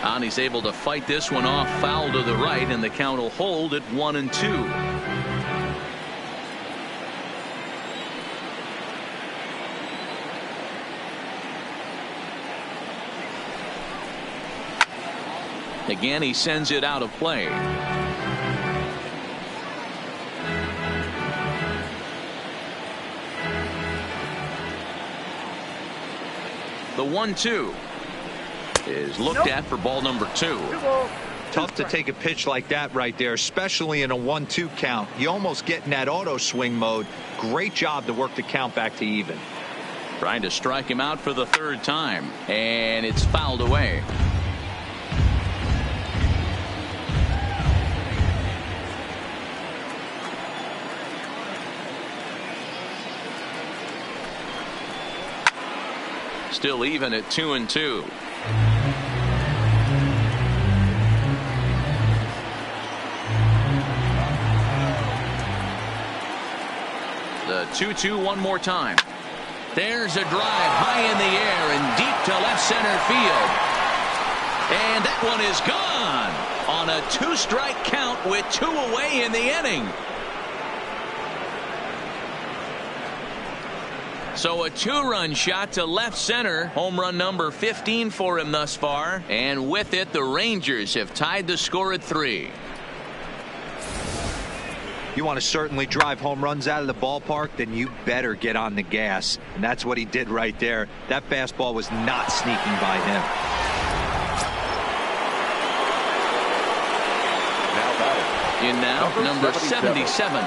And he's able to fight this one off, foul to the right, and the count will hold at 1-2. Again, he sends it out of play. The 1-2 is looked at for ball number 2. Tough to take a pitch like that right there, especially in a 1-2 count. You almost get in that auto swing mode. Great job to work the count back to even. Trying to strike him out for the 3rd time, and it's fouled away. Still even at 2-2. The 2-2 one more time. There's a drive high in the air and deep to left center field. And that one is gone on a 2-strike count with 2 away in the inning. So a 2-run shot to left center. Home run number 15 for him thus far. And with it, the Rangers have tied the score at 3. You want to certainly drive home runs out of the ballpark, then you better get on the gas. And that's what he did right there. That fastball was not sneaking by him. In now, number 77.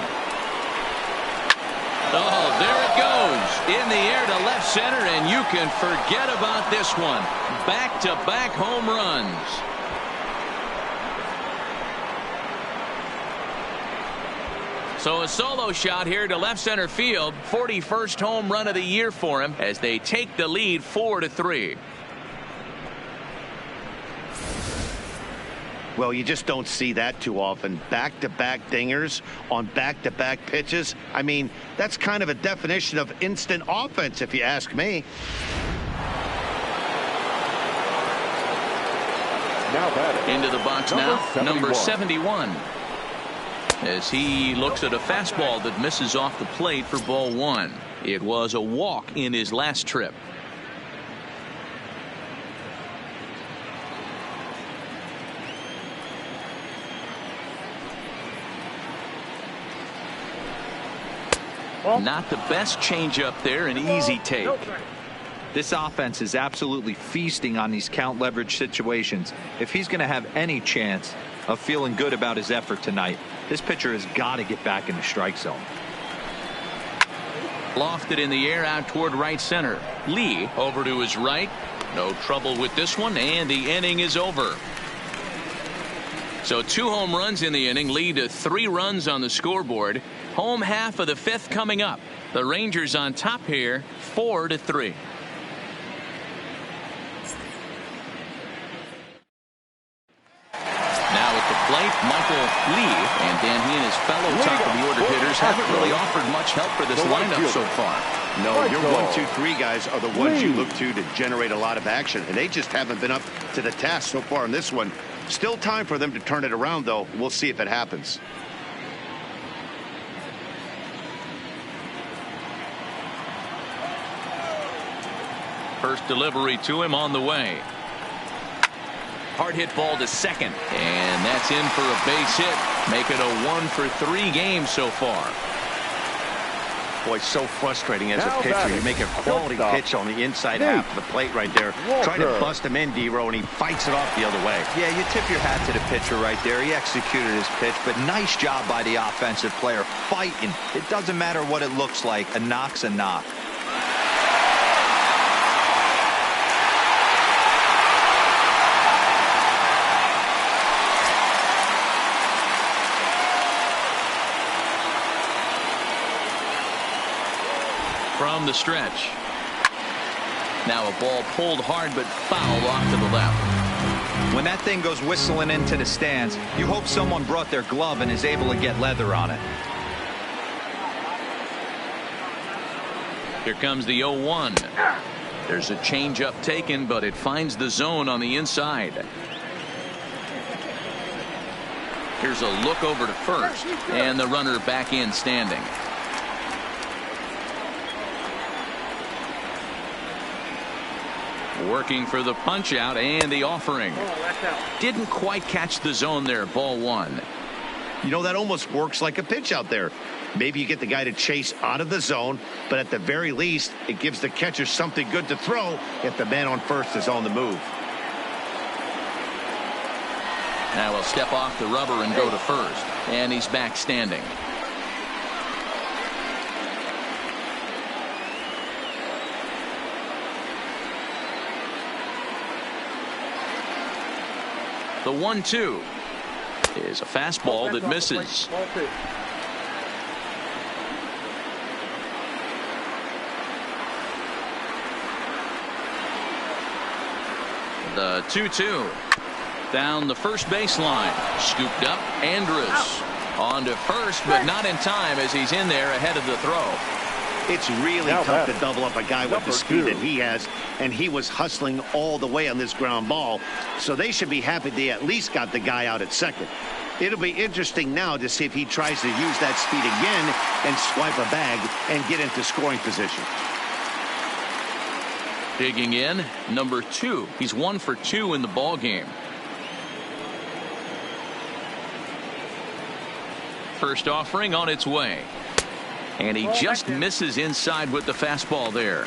Oh, there it goes. In the air to left center, and you can forget about this one. Back-to-back home runs. So a solo shot here to left center field. 41st home run of the year for him as they take the lead 4-3. Well, you just don't see that too often. Back-to-back dingers on back-to-back pitches. I mean, that's kind of a definition of instant offense, if you ask me. Now batting. Into the box now, number 71. As he looks at a fastball that misses off the plate for ball 1. It was a walk in his last trip. Not the best changeup there, an easy take. This offense is absolutely feasting on these count leverage situations. If he's going to have any chance of feeling good about his effort tonight, this pitcher has got to get back in the strike zone. Lofted in the air out toward right center. Lee over to his right. No trouble with this one, and the inning is over. So 2 home runs in the inning lead to 3 runs on the scoreboard. Home half of the 5th coming up. The Rangers on top here, 4-3. Now at the plate, Michael Lee, and Dan, he and his fellow top of the order hitters haven't really offered much help for this lineup so far. No, your 1, 2, 3 guys are the ones you look to generate a lot of action, and they just haven't been up to the task so far in this one. Still time for them to turn it around, though. We'll see if it happens. First delivery to him on the way. Hard hit ball to second, and that's in for a base hit. Make it a 1-for-3 game so far. Boy, so frustrating as a pitcher. You make a quality pitch on the inside half of the plate right there. Try to bust him in, D-Row, and he fights it off the other way. Yeah, you tip your hat to the pitcher right there. He executed his pitch, but nice job by the offensive player fighting. It doesn't matter what it looks like. A knock's a knock. From the stretch. Now a ball pulled hard but fouled off to the left. When that thing goes whistling into the stands, you hope someone brought their glove and is able to get leather on it. Here comes the 0-1. There's a changeup taken, but it finds the zone on the inside. Here's a look over to first, and the runner back in standing. Working for the punch out and the offering. Didn't quite catch the zone there. Ball 1. You know, that almost works like a pitch out there. Maybe you get the guy to chase out of the zone, but at the very least, it gives the catcher something good to throw if the man on first is on the move. Now he'll step off the rubber and go to first, and he's back standing. The 1-2 is a fastball that misses. The 2-2. Down the first baseline. Scooped up. Andrus on to first, but not in time as he's in there ahead of the throw. It's really tough to double up a guy with the speed that he has, and he was hustling all the way on this ground ball. So they should be happy they at least got the guy out at second. It'll be interesting now to see if he tries to use that speed again and swipe a bag and get into scoring position. Digging in, number 2. He's 1 for 2 in the ball game. First offering on its way. And he just misses inside with the fastball there.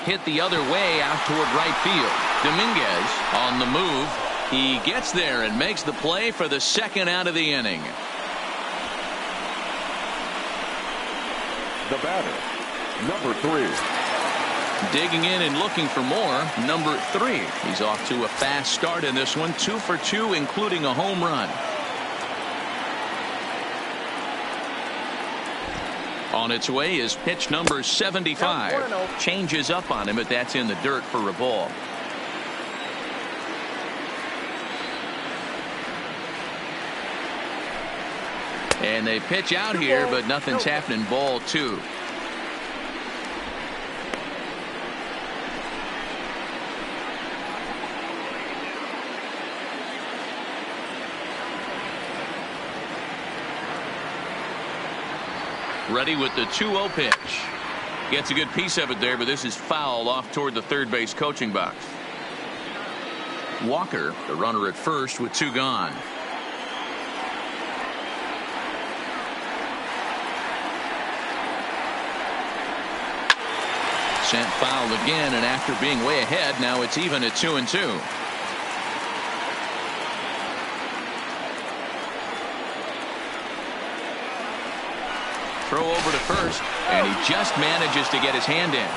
Hit the other way out toward right field. Dominguez on the move. He gets there and makes the play for the second out of the inning. The batter, number 3. Digging in and looking for more, number 3. He's off to a fast start in this one, 2 for 2, including a home run. On its way is pitch number 75. Changes up on him, but that's in the dirt for a ball. And they pitch out here, but nothing's happening. Ball 2. Ready with the 2-0 pitch. Gets a good piece of it there, but this is foul off toward the third base coaching box. Walker, the runner at first with 2 gone. Sent foul again, and after being way ahead, now it's even at 2-2. Throw over to first, and he just manages to get his hand in.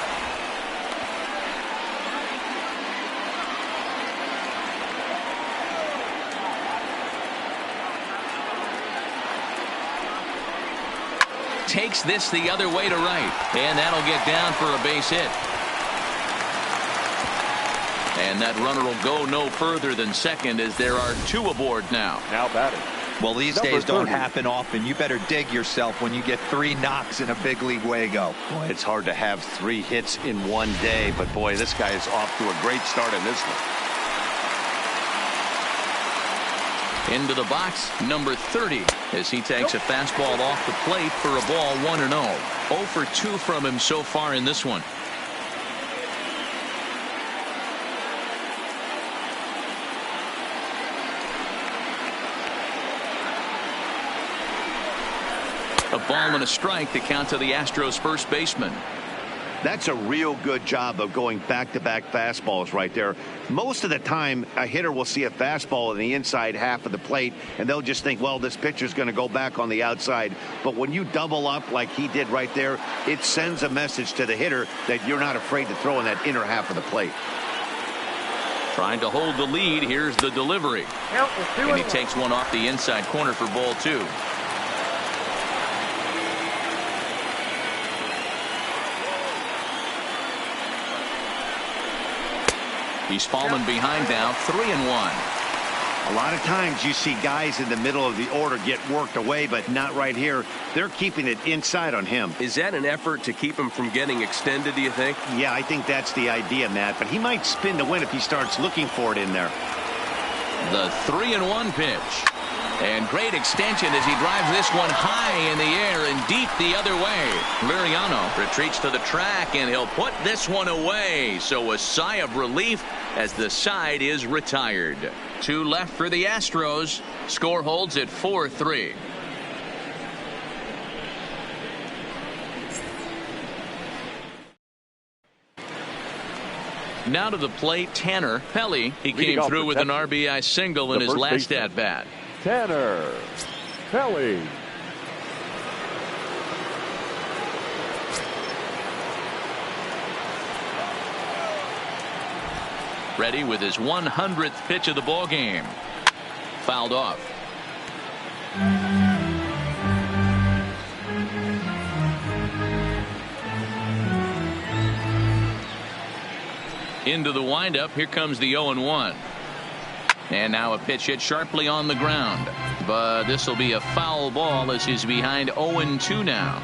Takes this the other way to right, and that'll get down for a base hit. And that runner will go no further than second as there are 2 aboard now. Now batting. Well, these days don't happen often. You better dig yourself when you get 3 knocks in a big league way-go. Boy, it's hard to have 3 hits in one day, but boy, this guy is off to a great start in this one. Into the box, number 30, as he takes a fastball off the plate for a ball 1-0. 0 for 2 from him so far in this one. A ball and a strike to count to the Astros first baseman. That's a real good job of going back-to-back fastballs right there. Most of the time, a hitter will see a fastball in the inside half of the plate, and they'll just think, well, this pitcher's going to go back on the outside. But when you double up like he did right there, it sends a message to the hitter that you're not afraid to throw in that inner half of the plate. Trying to hold the lead. Here's the delivery. And he takes one off the inside corner for ball 2. He's fallen behind now, 3-1. A lot of times you see guys in the middle of the order get worked away, but not right here. They're keeping it inside on him. Is that an effort to keep him from getting extended, do you think? Yeah, I think that's the idea, Matt. But he might spin to win if he starts looking for it in there. The 3-1 pitch. And great extension as he drives this one high in the air and deep the other way. Liriano retreats to the track, and he'll put this one away. So a sigh of relief as the side is retired. 2 left for the Astros. Score holds at 4-3. Now to the plate, Tanner Pelly. He came through with an RBI single in his last at-bat. Tanner Pelly. Ready with his 100th pitch of the ball game. Fouled off. Into the windup. Here comes the 0-1. And now a pitch hit sharply on the ground. But this will be a foul ball as he's behind 0-2 now.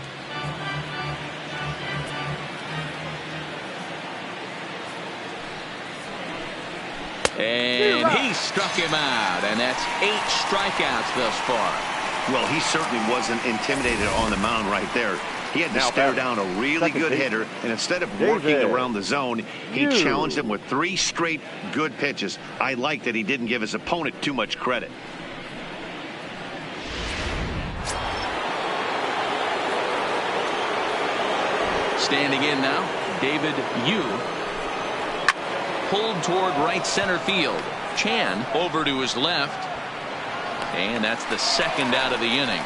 And he struck him out. And that's 8 strikeouts thus far. Well, he certainly wasn't intimidated on the mound right there. He had to stare down a really good hitter, and instead of working around the zone, he challenged him with 3 straight good pitches. I like that he didn't give his opponent too much credit. Standing in now, David Yu. Pulled toward right center field. Chan over to his left. And that's the second out of the inning.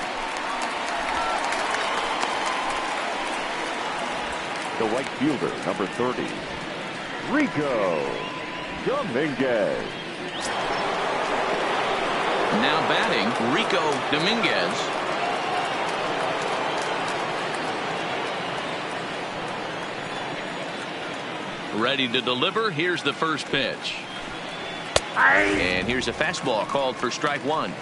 The right fielder, number 30, Rico Dominguez. Now batting, Rico Dominguez. Ready to deliver. Here's the first pitch. And here's a fastball called for strike 1.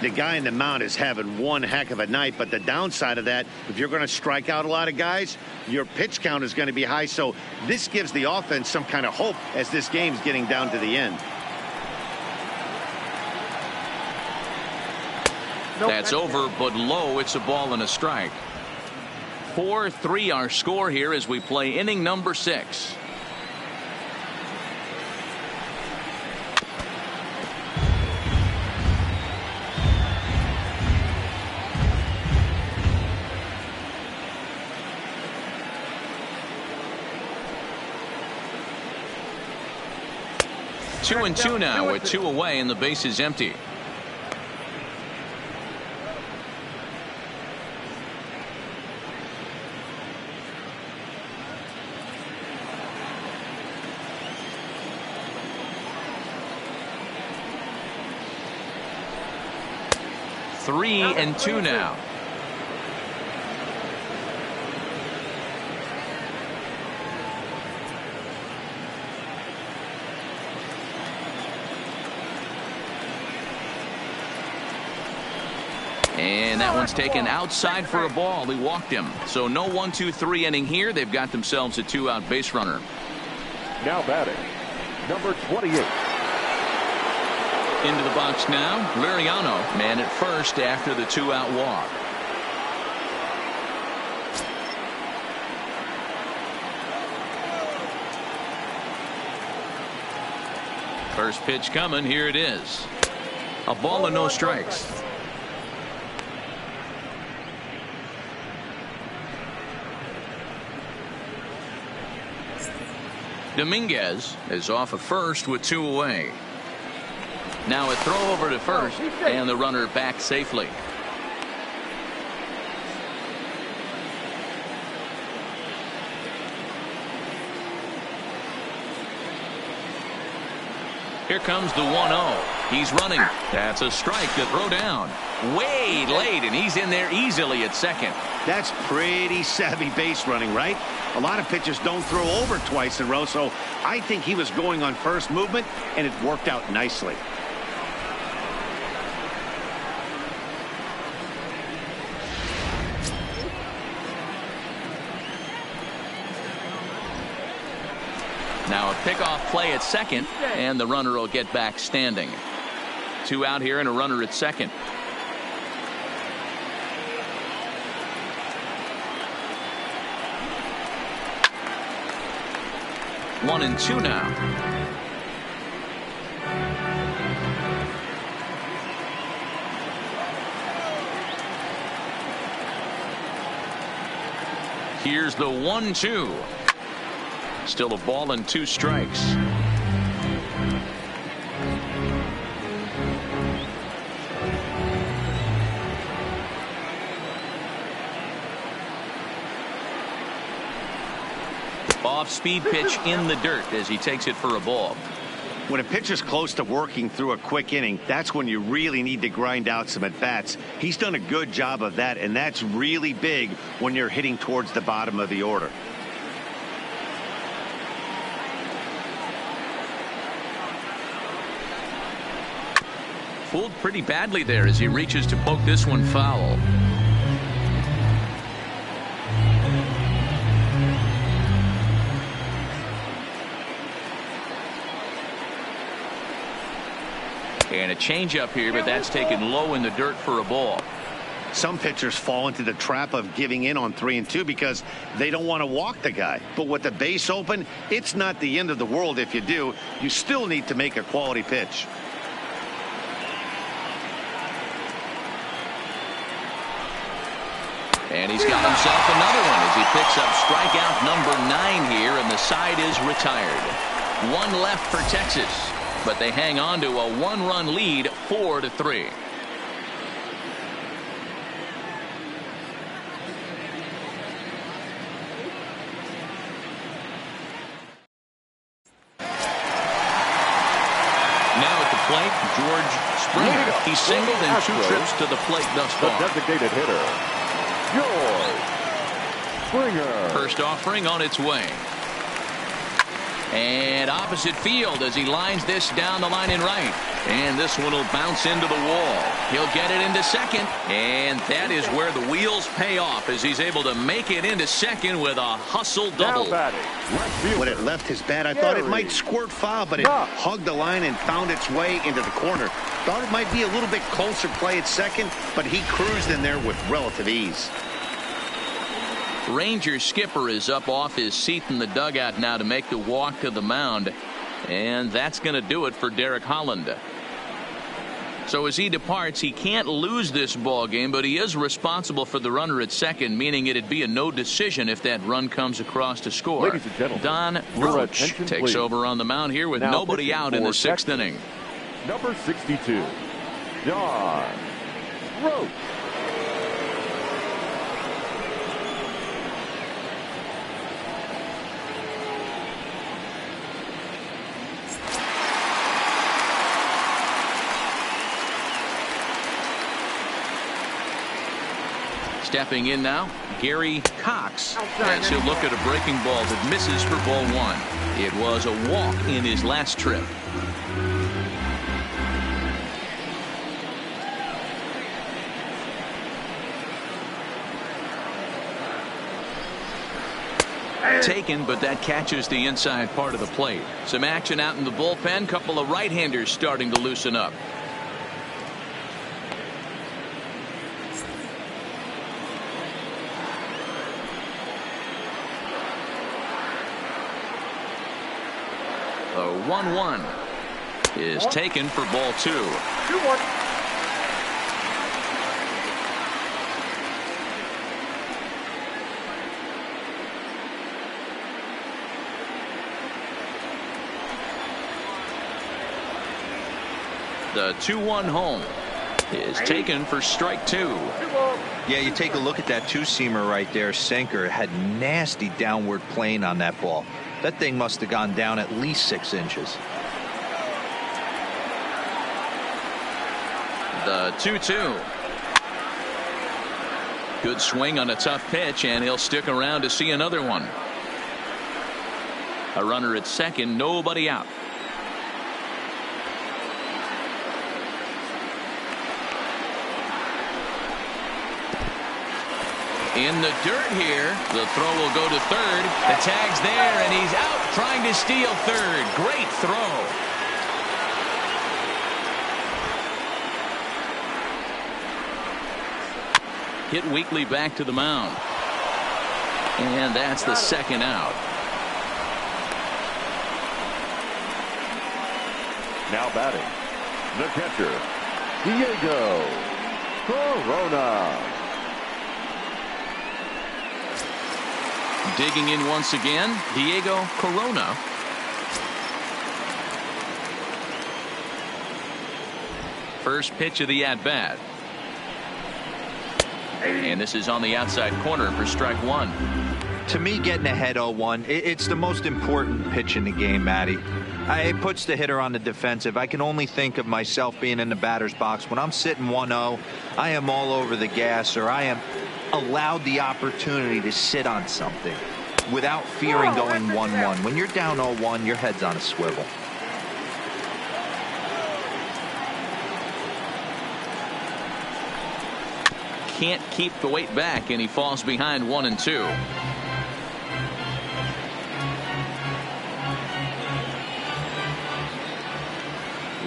The guy in the mound is having one heck of a night, but the downside of that, if you're going to strike out a lot of guys, your pitch count is going to be high. So this gives the offense some kind of hope as this game's getting down to the end. That's over, but low. It's a ball and a strike. 4-3 our score here as we play inning number 6. Two and two now with 2 away and the base is empty. Three and two now. And that one's taken outside for a ball. He walked him. So no 1-2-3 inning here. They've got themselves a 2-out base runner. Now batting, number 28. Into the box now, Liriano, man at first after the 2-out walk. First pitch coming. Here it is. A ball and no strikes. Dominguez is off of first with 2 away. Now a throw over to first, and the runner back safely. Here comes the 1-0. He's running. That's a strike to throw down. Way late, and he's in there easily at second. That's pretty savvy base running, right? A lot of pitchers don't throw over twice in a row, so I think he was going on first movement, and it worked out nicely. Now a pickoff play at second, and the runner will get back standing. 2 out here and a runner at second. One and two now. Here's the 1-2. Still a ball and 2 strikes. Off-speed pitch in the dirt as he takes it for a ball. When a pitcher's close to working through a quick inning, that's when you really need to grind out some at-bats. He's done a good job of that, and that's really big when you're hitting towards the bottom of the order. Fooled pretty badly there as he reaches to poke this one foul. And a changeup here, but that's taken low in the dirt for a ball. Some pitchers fall into the trap of giving in on 3-2 because they don't want to walk the guy. But with the base open, it's not the end of the world if you do. You still need to make a quality pitch. And he's got himself another one as he picks up strikeout number 9 here, and the side is retired. One left for Texas, but they hang on to a 1-run lead, 4-3. Now at the plate, George Springer. He's singled in 2 trips to the plate thus far. The designated hitter, George Springer. First offering on its way. And opposite field as he lines this down the line in right. And this one will bounce into the wall. He'll get it into second. And that is where the wheels pay off as he's able to make it into second with a hustle double. When it left his bat, I thought it might squirt foul, but it hugged the line and found its way into the corner. Thought it might be a little bit closer play at second, but he cruised in there with relative ease. Rangers skipper is up off his seat in the dugout now to make the walk to the mound, and that's going to do it for Derek Holland. So as he departs, he can't lose this ball game, but he is responsible for the runner at second, meaning it'd be a no decision if that run comes across to score. Ladies and gentlemen, Don Roach takes over on the mound here with nobody out in the 6th inning. Number 62, Don Roach. Stepping in now, Gary Cox, as he'll look at a breaking ball that misses for ball 1. It was a walk in his last trip. Taken, but that catches the inside part of the plate. Some action out in the bullpen. Couple of right-handers starting to loosen up. The 1-1 is taken for ball 2. 2-1. The 2-1 home is taken for strike 2. Yeah, you take a look at that two-seamer right there. Sinker had nasty downward plane on that ball. That thing must have gone down at least 6 inches. The 2-2. Good swing on a tough pitch, and he'll stick around to see another one. A runner at second, nobody out. In the dirt here, the throw will go to third. The tag's there, and he's out trying to steal third. Great throw. Hit weakly back to the mound. And that's the second out. Now batting, the catcher, Diego Corona. Digging in once again, Diego Corona. First pitch of the at-bat. And this is on the outside corner for strike 1. To me, getting ahead 0-1, it's the most important pitch in the game, Matty. It puts the hitter on the defensive. I can only think of myself being in the batter's box. When I'm sitting 1-0, I am all over the gas, or I am allowed the opportunity to sit on something without fearing going 1-1. When you're down 0-1, your head's on a swivel. Can't keep the weight back, and he falls behind 1-2.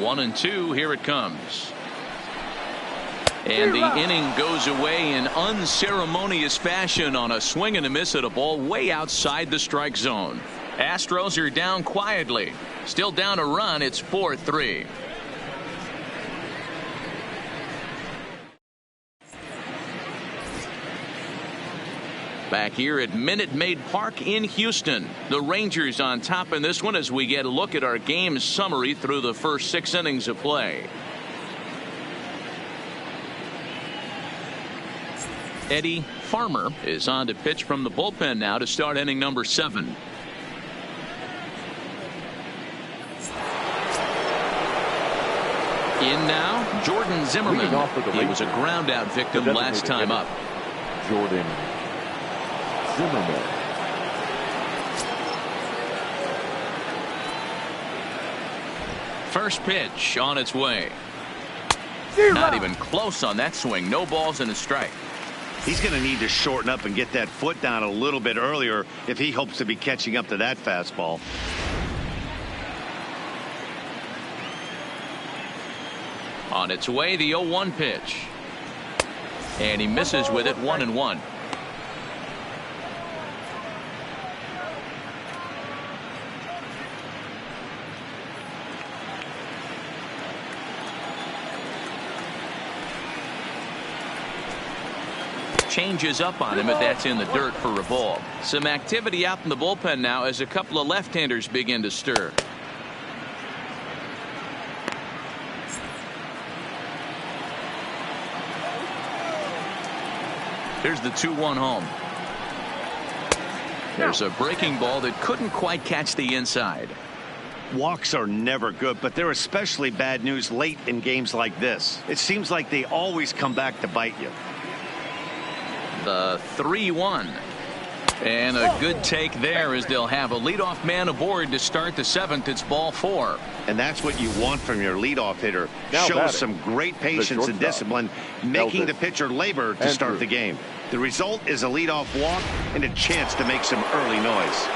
One and two, here it comes. And the inning goes away in unceremonious fashion on a swing and a miss at a ball way outside the strike zone. Astros are down quietly. Still down a run. It's 4-3. Back here at Minute Maid Park in Houston. The Rangers on top in this one as we get a look at our game summary through the first 6 innings of play. Eddie Farmer is on to pitch from the bullpen now to start inning number 7. In now, Jordan Zimmerman. He was a ground out victim last time up. Jordan Zimmerman. First pitch on its way. Not even close on that swing. No balls and a strike. He's going to need to shorten up and get that foot down a little bit earlier if he hopes to be catching up to that fastball. On its way, the 0-1 pitch. And he misses with it, 1-1. Changes up on him, but that's in the dirt for a ball. Some activity out in the bullpen now as a couple of left-handers begin to stir. Here's the 2-1 home. There's a breaking ball that couldn't quite catch the inside. Walks are never good, but they're especially bad news late in games like this. It seems like they always come back to bite you. The 3-1. And a good take there as they'll have a leadoff man aboard to start the 7th. It's ball 4. And that's what you want from your leadoff hitter. Shows some great patience and discipline, making the pitcher labor to start the game. The result is a leadoff walk and a chance to make some early noise.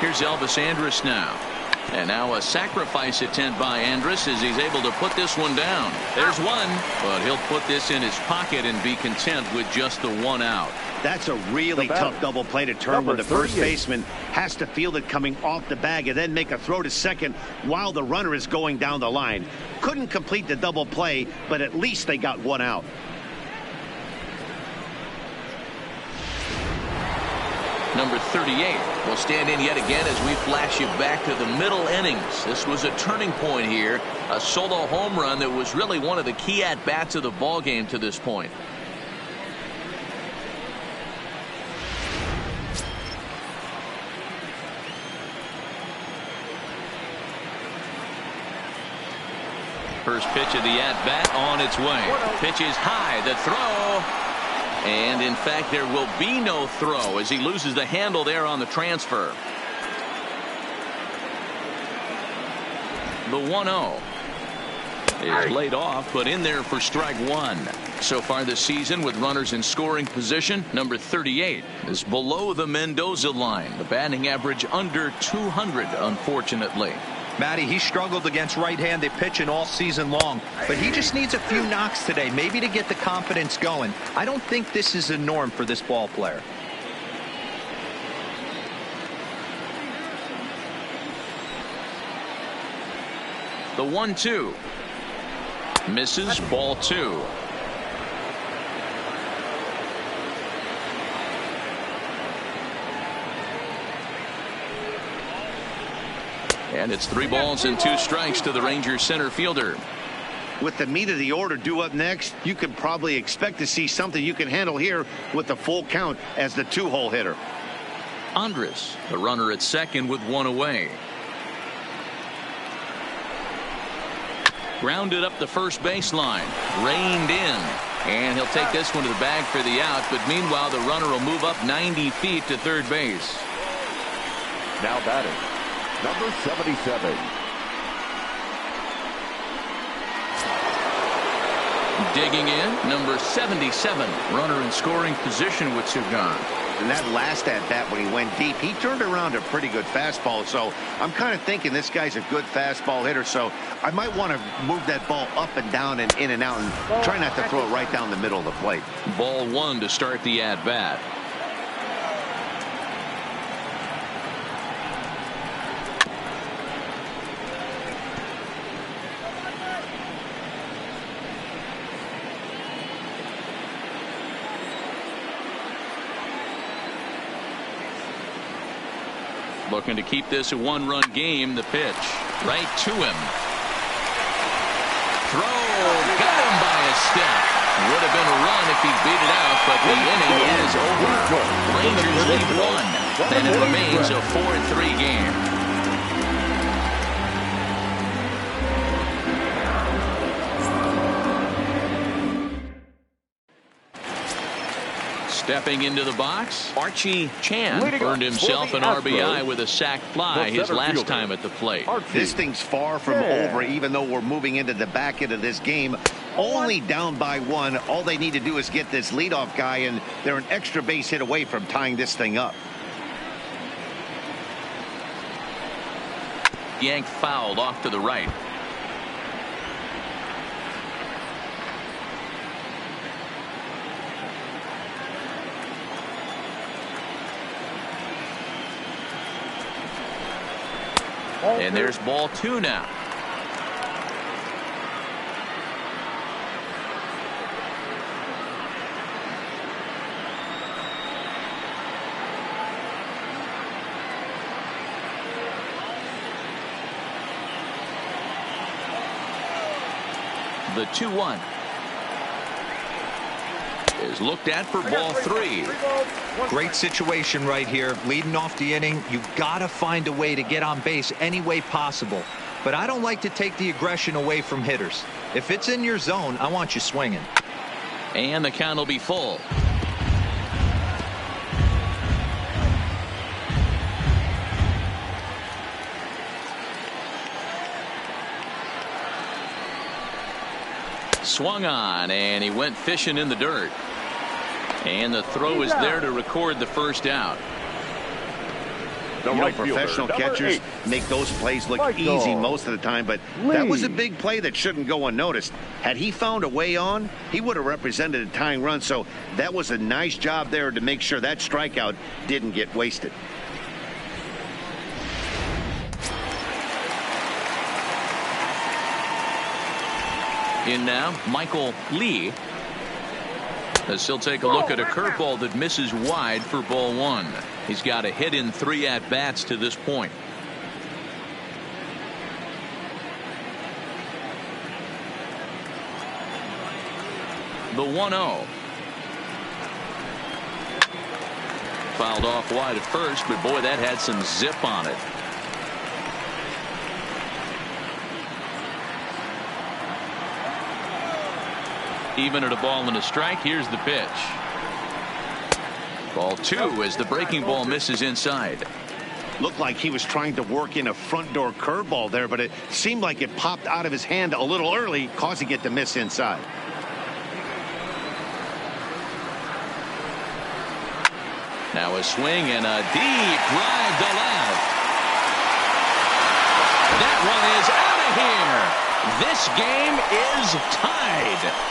Here's Elvis Andrus now. And now a sacrifice attempt by Andrus as he's able to put this one down. There's one, but he'll put this in his pocket and be content with just the 1 out. That's a really tough double play to turn when the first baseman has to field it coming off the bag and then make a throw to second while the runner is going down the line. Couldn't complete the double play, but at least they got 1 out. Number 38 will stand in yet again as we flash you back to the middle innings. This was a turning point here. A solo home run that was really one of the key at-bats of the ball game to this point. First pitch of the at-bat on its way. Pitch is high. The throw. And in fact, there will be no throw as he loses the handle there on the transfer. The 1-0 is laid off, but in there for strike 1. So far this season with runners in scoring position, number 38 is below the Mendoza line. The batting average under 200, unfortunately. Matty, he struggled against right-handed pitching all season long, but he just needs a few knocks today, maybe to get the confidence going. I don't think this is a norm for this ball player. The 1-2 misses, ball 2. And it's 3 balls and 2 strikes to the Rangers center fielder. With the meat of the order due up next, you can probably expect to see something you can handle here with the full count as the 2-hole hitter. Andres, the runner at second with one away. Grounded up the first baseline. Reined in. And he'll take this one to the bag for the out. But meanwhile, the runner will move up 90 feet to third base. Now batting, number 77. Digging in, number 77. Runner in scoring position with two gone. And that last at bat when he went deep, he turned around a pretty good fastball. So I'm kind of thinking this guy's a good fastball hitter. So I might want to move that ball up and down and in and out and try not to throw it right down the middle of the plate. Ball one to start the at bat. Looking to keep this a one-run game. The pitch right to him. Throw, got him by a step. Would have been a run if he beat it out, but the inning is over. Rangers lead one, and it remains a 4-3 game. Stepping into the box, Archie Chan earned himself an RBI with a sac fly his last time at the plate. This thing's far from over, even though we're moving into the back end of this game. Only down by one. All they need to do is get this leadoff guy, and they're an extra base hit away from tying this thing up. Yank fouled off to the right. And there's ball two now. The 2-1 is looked at for ball three. Great situation right here. Leading off the inning, you've got to find a way to get on base any way possible. But I don't like to take the aggression away from hitters. If it's in your zone, I want you swinging. And the count will be full. Swung on, and he went fishing in the dirt. And the throw is there to record the first out. Professional catchers make those plays look easy most of the time, but that was a big play that shouldn't go unnoticed. Had he found a way on, he would have represented a tying run, so that was a nice job there to make sure that strikeout didn't get wasted. In now, Michael Lee, as he'll take a look at a curveball that misses wide for ball one. He's got a hit in 3 at-bats to this point. The 1-0. Fouled off wide at first, but boy, that had some zip on it. Even at a ball and a strike, here's the pitch. Ball two as the breaking ball misses inside. Looked like he was trying to work in a front door curveball there, but it seemed like it popped out of his hand a little early, causing it to miss inside. Now a swing and a deep drive to left. That one is out of here. This game is tied.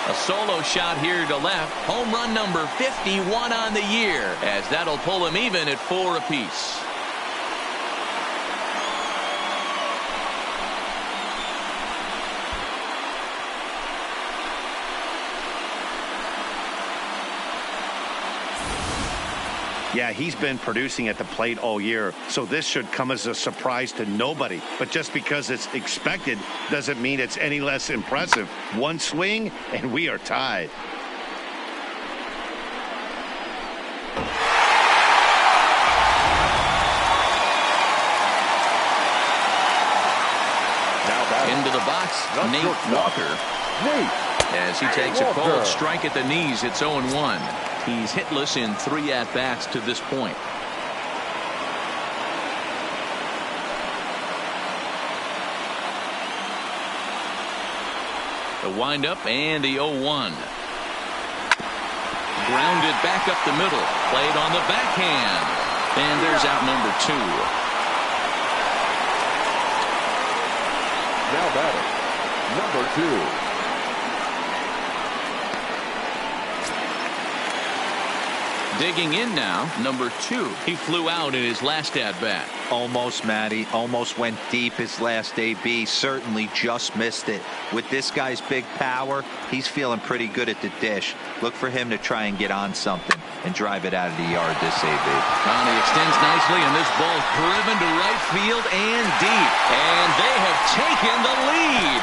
A solo shot here to left. Home run number 51 on the year, as that'll pull him even at 4 apiece. Yeah, he's been producing at the plate all year, so this should come as a surprise to nobody. But just because it's expected doesn't mean it's any less impressive. One swing, and we are tied. Into the box, Nate Walker. As he takes a cold strike at the knees, it's 0-1. He's hitless in 3 at-bats to this point. The windup and the 0-1. Grounded back up the middle. Played on the backhand. And there's out number 2. Now batting, number 2. Digging in now, number 2. He flew out in his last at-bat. Almost, Matty. Almost went deep his last AB. Certainly just missed it. With this guy's big power, he's feeling pretty good at the dish. Look for him to try and get on something and drive it out of the yard this AB. He extends nicely, and this ball's driven to right field and deep. And they have taken the lead.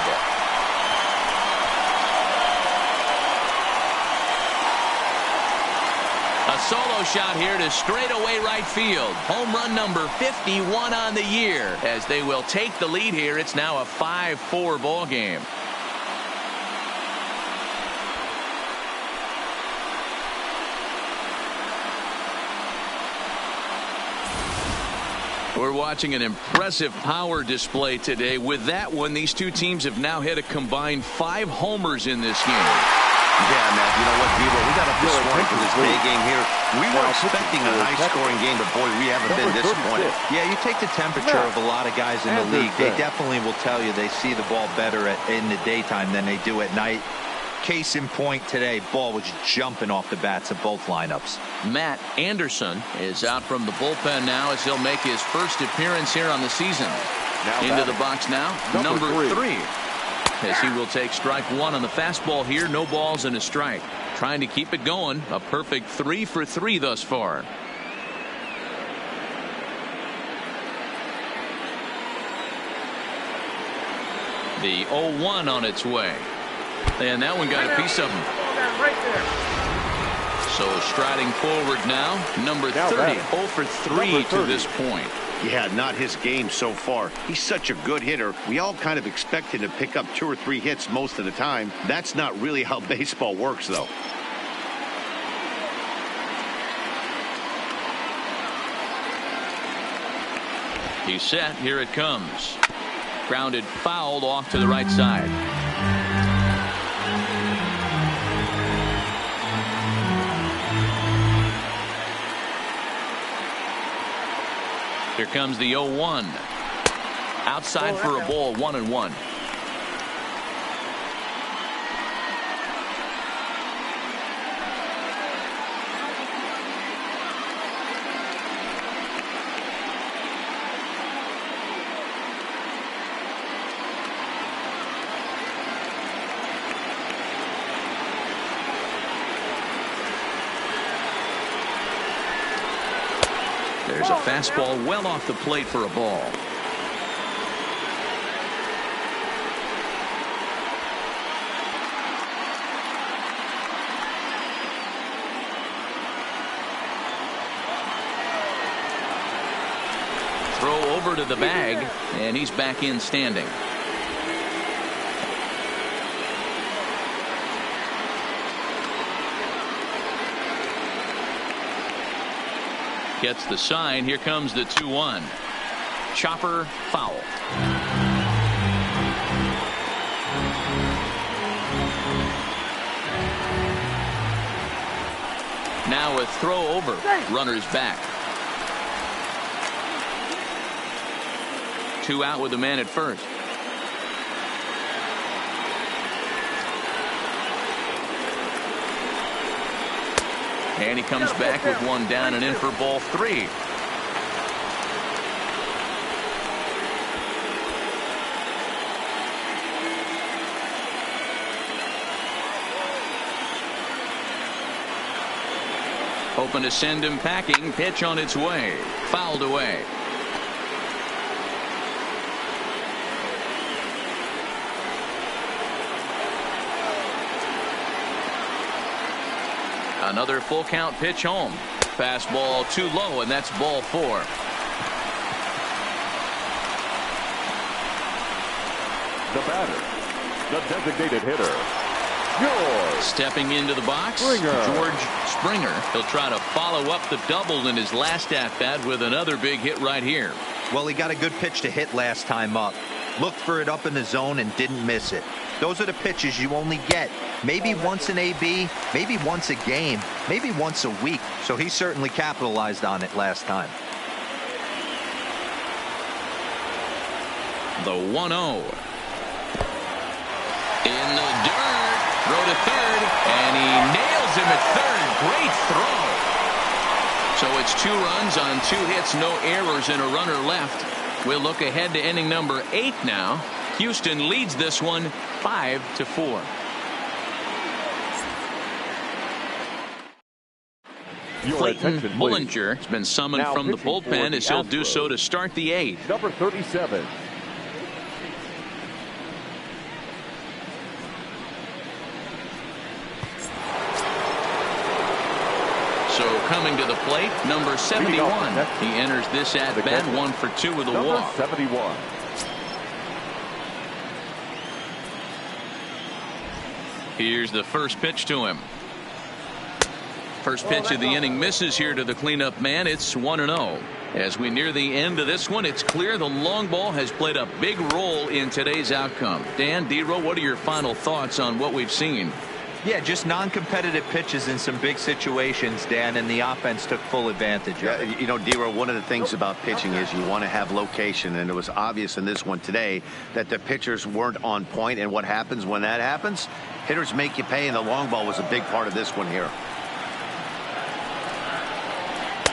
A solo shot here to straightaway right field. Home run number 51 on the year. As they will take the lead here, it's now a 5-4 ball game. We're watching an impressive power display today. With that one, these two teams have now hit a combined 5 homers in this game. Yeah, Matt, you know what, Debo, we got up this morning for this big game here. We were expecting a high-scoring game, but boy, we haven't been disappointed. Yeah, you take the temperature of a lot of guys in the league. They definitely will tell you they see the ball better in the daytime than they do at night. Case in point today, ball was jumping off the bats of both lineups. Matt Anderson is out from the bullpen now as he'll make his first appearance here on the season. Into the box now, number 3. As he will take strike 1 on the fastball here. No balls and a strike. Trying to keep it going. A perfect 3 for 3 thus far. The 0-1 on its way. And that one got a piece of him. So striding forward now. Number 30. 0 for 3 to this point. Yeah, not his game so far. He's such a good hitter. We all kind of expect him to pick up 2 or 3 hits most of the time. That's not really how baseball works, though. He's set. Here it comes. Grounded, fouled off to the right side. Here comes the 0-1. Outside for a ball, 1-1. There's a fastball well off the plate for a ball. Throw over to the bag, and he's back in standing. Gets the sign. Here comes the 2-1. Chopper, foul. Now a throw over. Runners back. 2 out with the man at first. And he comes back with 1 down and in for ball 3. Hoping to send him packing. Pitch on its way. Fouled away. Another full count pitch home. Fastball too low, and that's ball 4. The batter, the designated hitter, George. Stepping into the box, Springer. George Springer. He'll try to follow up the double in his last at-bat with another big hit right here. Well, he got a good pitch to hit last time up. Looked for it up in the zone and didn't miss it. Those are the pitches you only get maybe once in AB, maybe once a game, maybe once a week. So he certainly capitalized on it last time. The 1-0. In the dirt. Throw to third. And he nails him at third. Great throw. So it's 2 runs on 2 hits, no errors, and a runner left. We'll look ahead to inning number 8 now. Houston leads this one 5-4. Clayton Mullinger has been summoned Now from the pitching bullpen for as the he'll do Astros. so to start the 8th. Number 37. So coming to the plate, number 71. He enters this at bat 1 for 2 with a Number walk. 71. Here's the first pitch to him. First pitch of the inning misses here to the cleanup man. It's 1-0. As we near the end of this one, it's clear the long ball has played a big role in today's outcome. Dan, Dero, what are your final thoughts on what we've seen? Yeah, just non-competitive pitches in some big situations, Dan, and the offense took full advantage of it. You know, Dero, one of the things about pitching is you want to have location, and it was obvious in this one today that the pitchers weren't on point, and what happens when that happens? Hitters make you pay, and the long ball was a big part of this one here.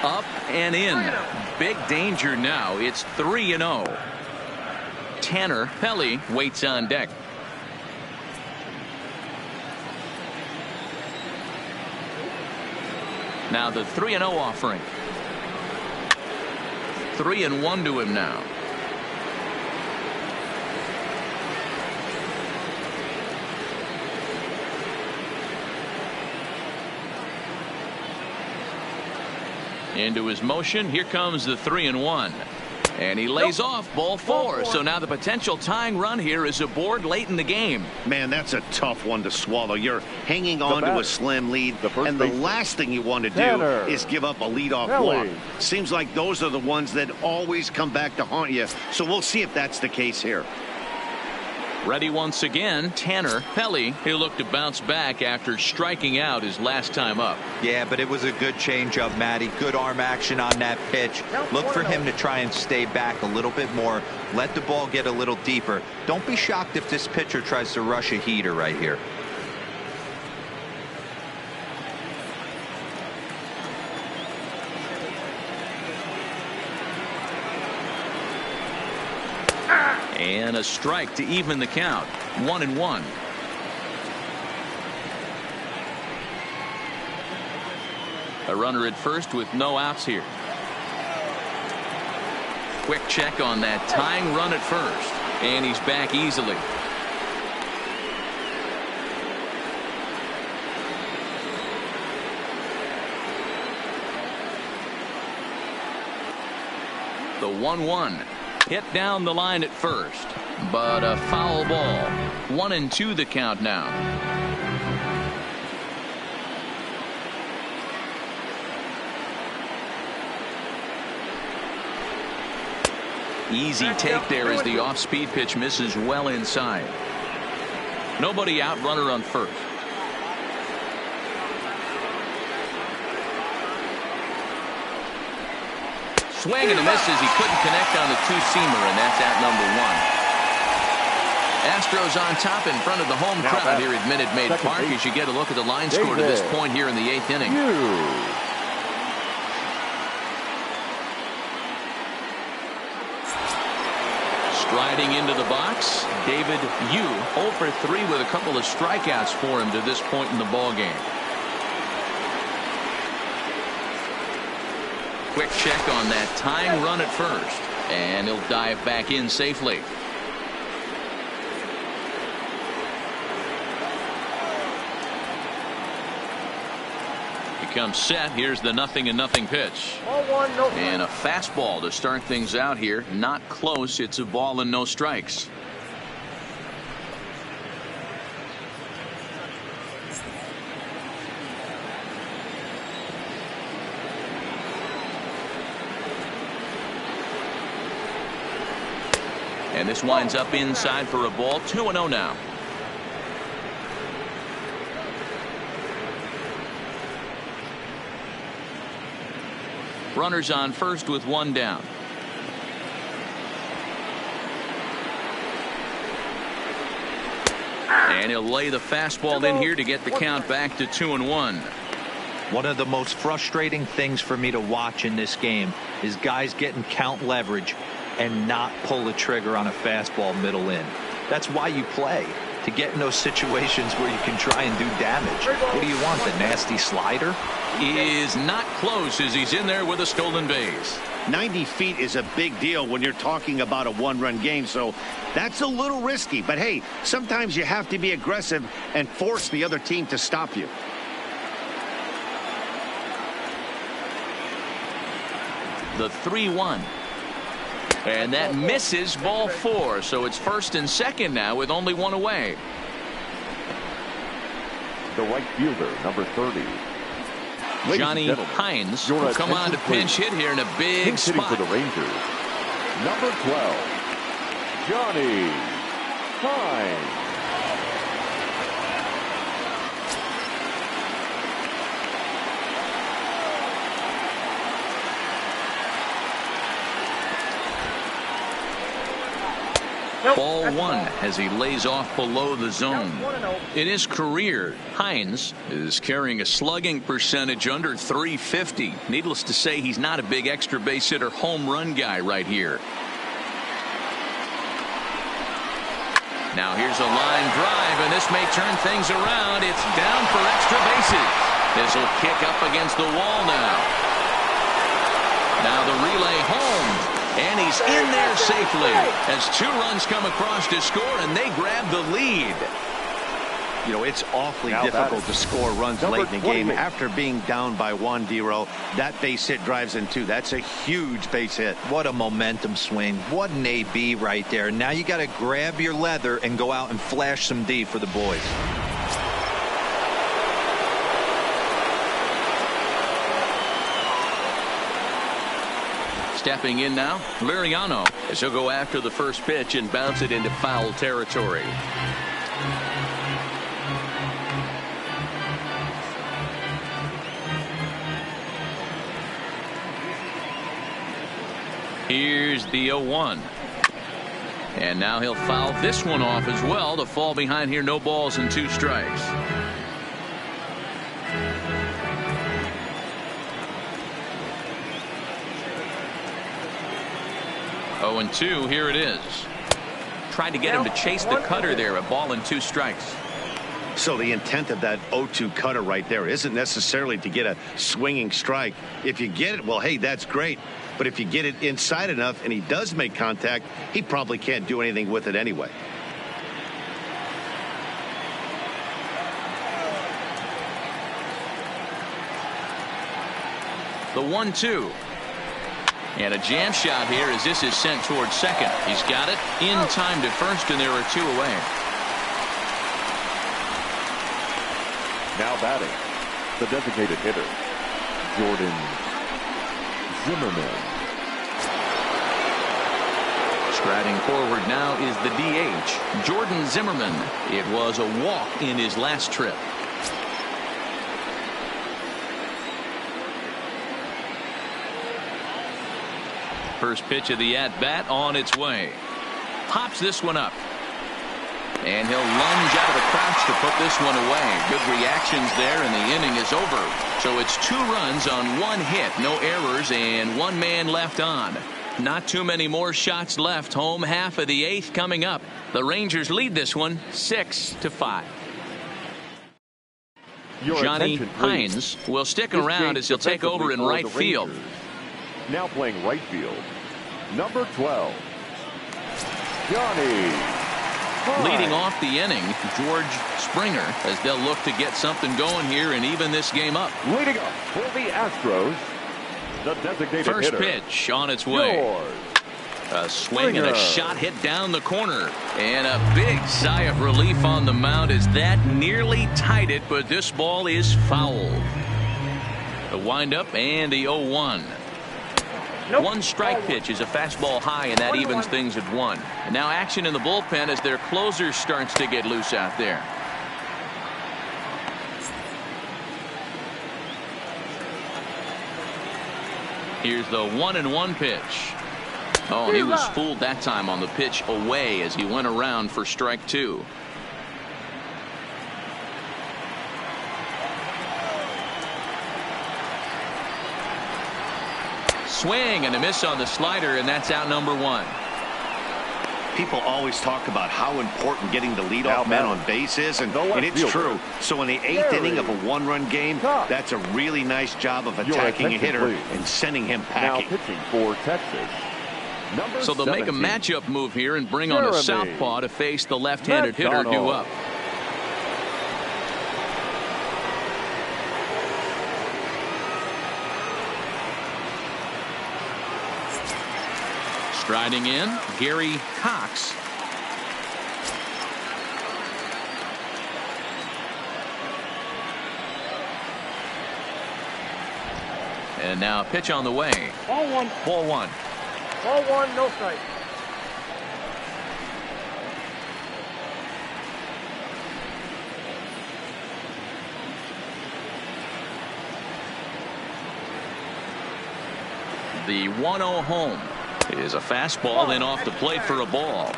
Up and in. Big danger now. It's 3-0. Tanner Pelly waits on deck. Now the 3-0 offering. 3-1 to him now. Into his motion. Here comes the 3-1. And he lays off ball 4. So now the potential tying run here is aboard late in the game. Man, that's a tough one to swallow. You're hanging on to a slim lead, and the last thing you want to do is give up a leadoff walk. Seems like those are the ones that always come back to haunt you. So we'll see if that's the case here. Ready once again, Tanner Pelly. He'll look to bounce back after striking out his last time up. Yeah, but it was a good changeup, Matty. Good arm action on that pitch. Look for him to try and stay back a little bit more. Let the ball get a little deeper. Don't be shocked if this pitcher tries to rush a heater right here. And a strike to even the count. 1-1. A runner at first with no outs here. Quick check on that tying run at first. And he's back easily. The 1-1. Hit down the line at first, but a foul ball. 1-2 the count now. Easy take there as the off-speed pitch misses well inside. Nobody out, runner on first. Swing and a miss as he couldn't connect on the two-seamer, and that's at number 1. Astros on top in front of the home crowd here at Minute Maid Park as you get a look at the line score to this point here in the 8th inning. Striding into the box, David Yu, 0 for 3 with a couple of strikeouts for him to this point in the ballgame. Quick check on that tying run at first, and he'll dive back in safely. He comes set. Here's the 0-0 pitch. And a fastball to start things out here. Not close. It's a ball and no strikes. And this winds up inside for a ball. 2-0 now. Runners on first with one down. And he'll lay the fastball in here to get the count back to 2-1. One of the most frustrating things for me to watch in this game is guys getting count leverage and not pull the trigger on a fastball middle in. That's why you play, to get in those situations where you can try and do damage. What do you want, the nasty slider? Is not close as he's in there with a stolen base. 90 feet is a big deal when you're talking about a one-run game, so that's a little risky. But hey, sometimes you have to be aggressive and force the other team to stop you. The 3-1. And that misses, ball 4. So it's first and second now with only one away. The right fielder, number 30. Johnny Hines will come on to pinch hit here in a big spot. For the Rangers, number 12, Johnny Hines. Ball 1 as he lays off below the zone. In his career, Hines is carrying a slugging percentage under .350. Needless to say, he's not a big extra base hitter home run guy right here. Now here's a line drive, and this may turn things around. It's down for extra bases. This will kick up against the wall now. Now the relay home. And he's in there safely as 2 runs come across to score, and they grab the lead. You know, it's awfully difficult to score runs late in the game after being down by 1, D-Row. That base hit drives in 2. That's a huge base hit. What a momentum swing. What an AB right there. Now you got to grab your leather and go out and flash some D for the boys. Stepping in now, Liriano, as he'll go after the first pitch and bounce it into foul territory. Here's the 0-1. And now he'll foul this one off as well to fall behind here. No balls and 2 strikes. 0-2, here it is. Tried to get him to chase the cutter there. A ball and 2 strikes. So the intent of that 0-2 cutter right there isn't necessarily to get a swinging strike. If you get it, well, hey, that's great. But if you get it inside enough and he does make contact, he probably can't do anything with it anyway. The 1-2. And a jam shot here as this is sent towards second. He's got it in time to first, and there are 2 away. Now batting, the designated hitter, Jordan Zimmerman. Striding forward now is the DH, Jordan Zimmerman. It was a walk in his last trip. First pitch of the at-bat on its way. Pops this one up. And he'll lunge out of the crouch to put this one away. Good reactions there, and the inning is over. So it's 2 runs on 1 hit. No errors, and 1 man left on. Not too many more shots left. Home half of the 8th coming up. The Rangers lead this one 6-5. Johnny Hines will stick around as he'll take over in right field. Now playing right field, number 12, Johnny Hines. Leading off the inning, George Springer, as they'll look to get something going here and even this game up. Leading up for the Astros, the designated first hitter, pitch on its way. George A swing and a shot hit down the corner. And a big sigh of relief on the mound as that nearly tied it, but this ball is foul. The windup and the 0-1. Nope. One strike pitch is a fastball high, and that evens things at 1. And now action in the bullpen as their closer starts to get loose out there. Here's the 1-1 pitch. Oh, he was fooled that time on the pitch away as he went around for strike 2. Swing and a miss on the slider, and that's out number 1. People always talk about how important getting the leadoff man on base is, and it's true. So in the 8th inning of a 1-run game, that's a really nice job of attacking a hitter and sending him packing. Now pitching for Texas, so they'll make a matchup move here and bring on a southpaw to face the left-handed hitter due up. Striding in, Gary Cox. And now pitch on the way. Ball 1. Ball 1. Ball 1, no strike. The 1-0 home is a fastball, then off the plate for a ball.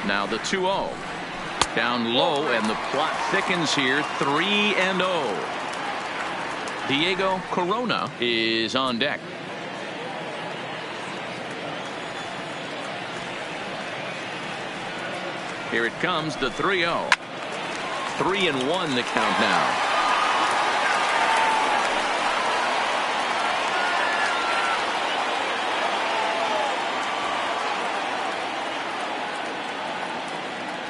Now the 2-0. Down low, and the plot thickens here. 3-0. Diego Corona is on deck. Here it comes, the 3-0. 3-1 the count now.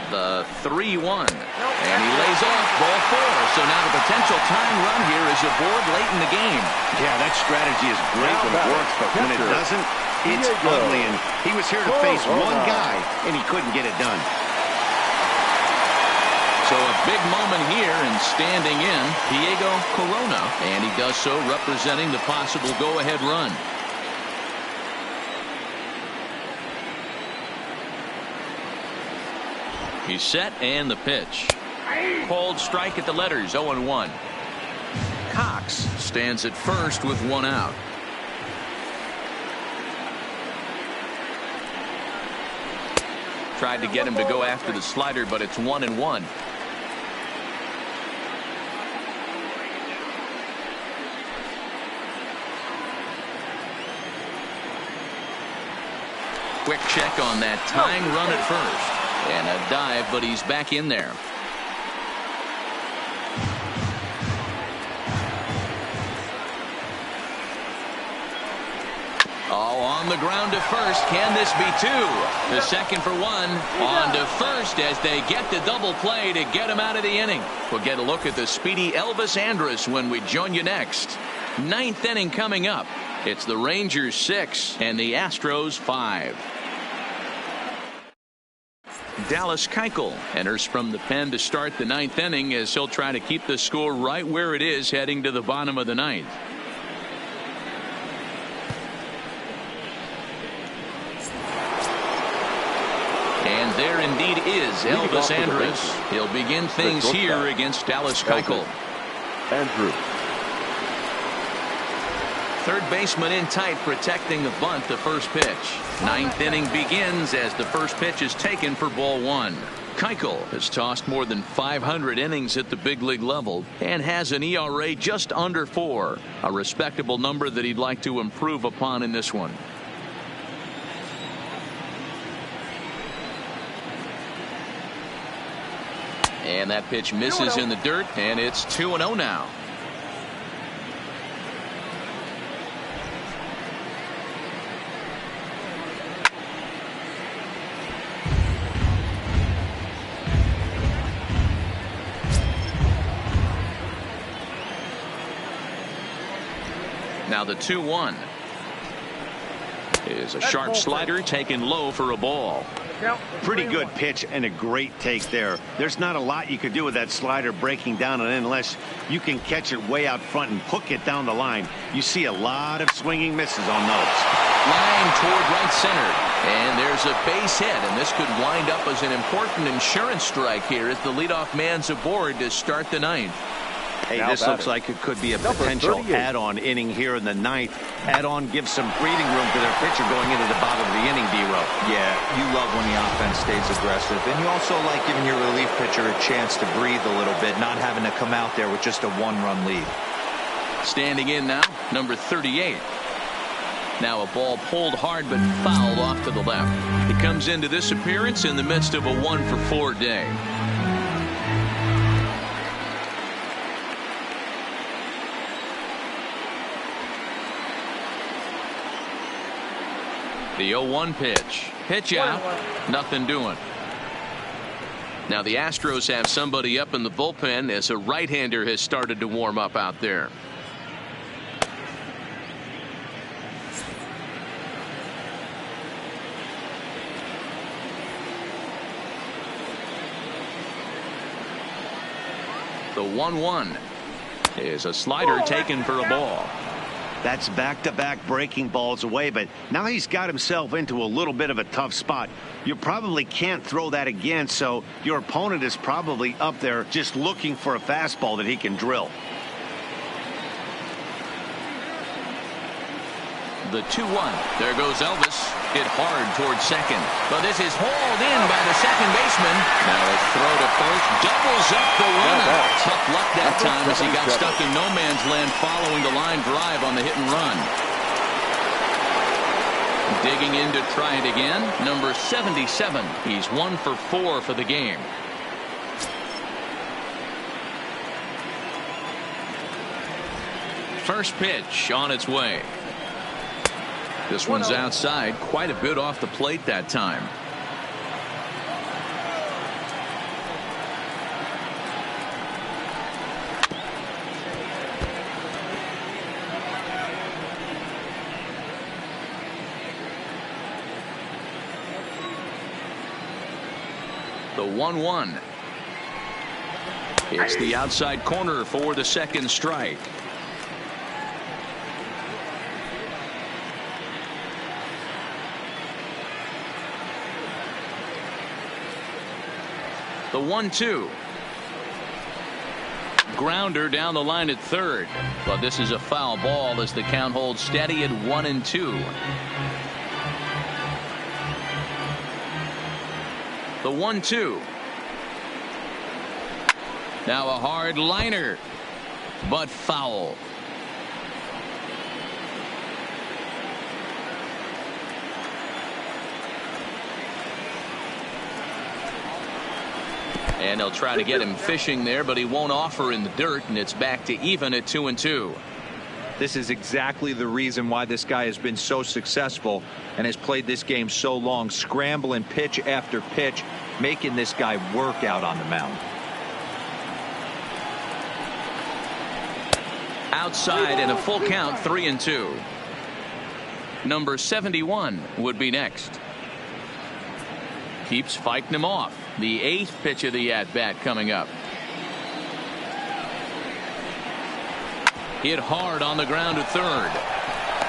The 3-1, and he lays off ball 4. So now the potential tying run here is aboard late in the game. Yeah, that strategy is great when it works, but when it doesn't, it's ugly. And he was here to face one guy, and he couldn't get it done. So a big moment here, and standing in, Diego Corona, and he does so representing the possible go-ahead run. He's set, and the pitch. Called strike at the letters, 0-1. Cox stands at first with 1 out. Tried to get him to go after the slider, but it's 1-1. Quick check on that tying run at first. And a dive, but he's back in there. Oh, on the ground to first. Can this be 2? The second for 1. On to first as they get the double play to get him out of the inning. We'll get a look at the speedy Elvis Andrus when we join you next. 9th inning coming up. It's the Rangers 6 and the Astros 5. Dallas Keuchel enters from the pen to start the 9th inning as he'll try to keep the score right where it is heading to the bottom of the 9th. And there indeed is Elvis Andrus. He'll begin things here against Dallas Keuchel. Andrus. Third baseman in tight, protecting the bunt, the first pitch. 9th inning begins as the first pitch is taken for ball 1. Keuchel has tossed more than 500 innings at the big league level and has an ERA just under 4, a respectable number that he'd like to improve upon in this one. And that pitch misses in the dirt, and it's 2-0 now. Now the 2-1 is a sharp slider taken low for a ball. Pretty good pitch and a great take there. There's not a lot you could do with that slider breaking down and unless you can catch it way out front and hook it down the line. You see a lot of swinging misses on those. Line toward right center, and there's a base hit, and this could wind up as an important insurance strike here as the leadoff man's aboard to start the ninth. Hey, Now this batter. looks like it could be a Number potential 38. add-on inning here in the ninth. Add-on gives some breathing room to their pitcher going into the bottom of the inning, D-Row. Yeah, you love when the offense stays aggressive, and you also like giving your relief pitcher a chance to breathe a little bit, not having to come out there with just a one-run lead. Standing in now, number 38. Now a ball pulled hard but fouled off to the left. He comes into this appearance in the midst of a 1-for-4 day. The 0-1 pitch. Pitch out. Nothing doing. Now the Astros have somebody up in the bullpen as a right-hander has started to warm up out there. The 1-1 is a slider taken for a ball. That's back-to-back breaking balls away, but now he's got himself into a little bit of a tough spot. You probably can't throw that again, so your opponent is probably up there just looking for a fastball that he can drill. The 2-1. There goes Elvis. Hit hard towards second. But this is hauled in by the second baseman. Now a throw to first. Doubles up the runner. Tough luck that time as he got stuck in no man's land following the line drive on the hit and run. Digging in to try it again. Number 77. He's 1-for-4 for the game. First pitch on its way. This one's outside, quite a bit off the plate that time. The 1-1. It's the outside corner for the second strike. The 1-2. Grounder down the line at third. But this is a foul ball as the count holds steady at 1-2. The 1-2. Now a hard liner, but foul. And they'll try to get him fishing there, but he won't offer in the dirt, and it's back to even at 2-2. This is exactly the reason why this guy has been so successful and has played this game so long, scrambling pitch after pitch, making this guy work out on the mound. Outside and a full count, 3-2. Number 71 would be next. Keeps fighting him off. The 8th pitch of the at-bat coming up. Hit hard on the ground to third.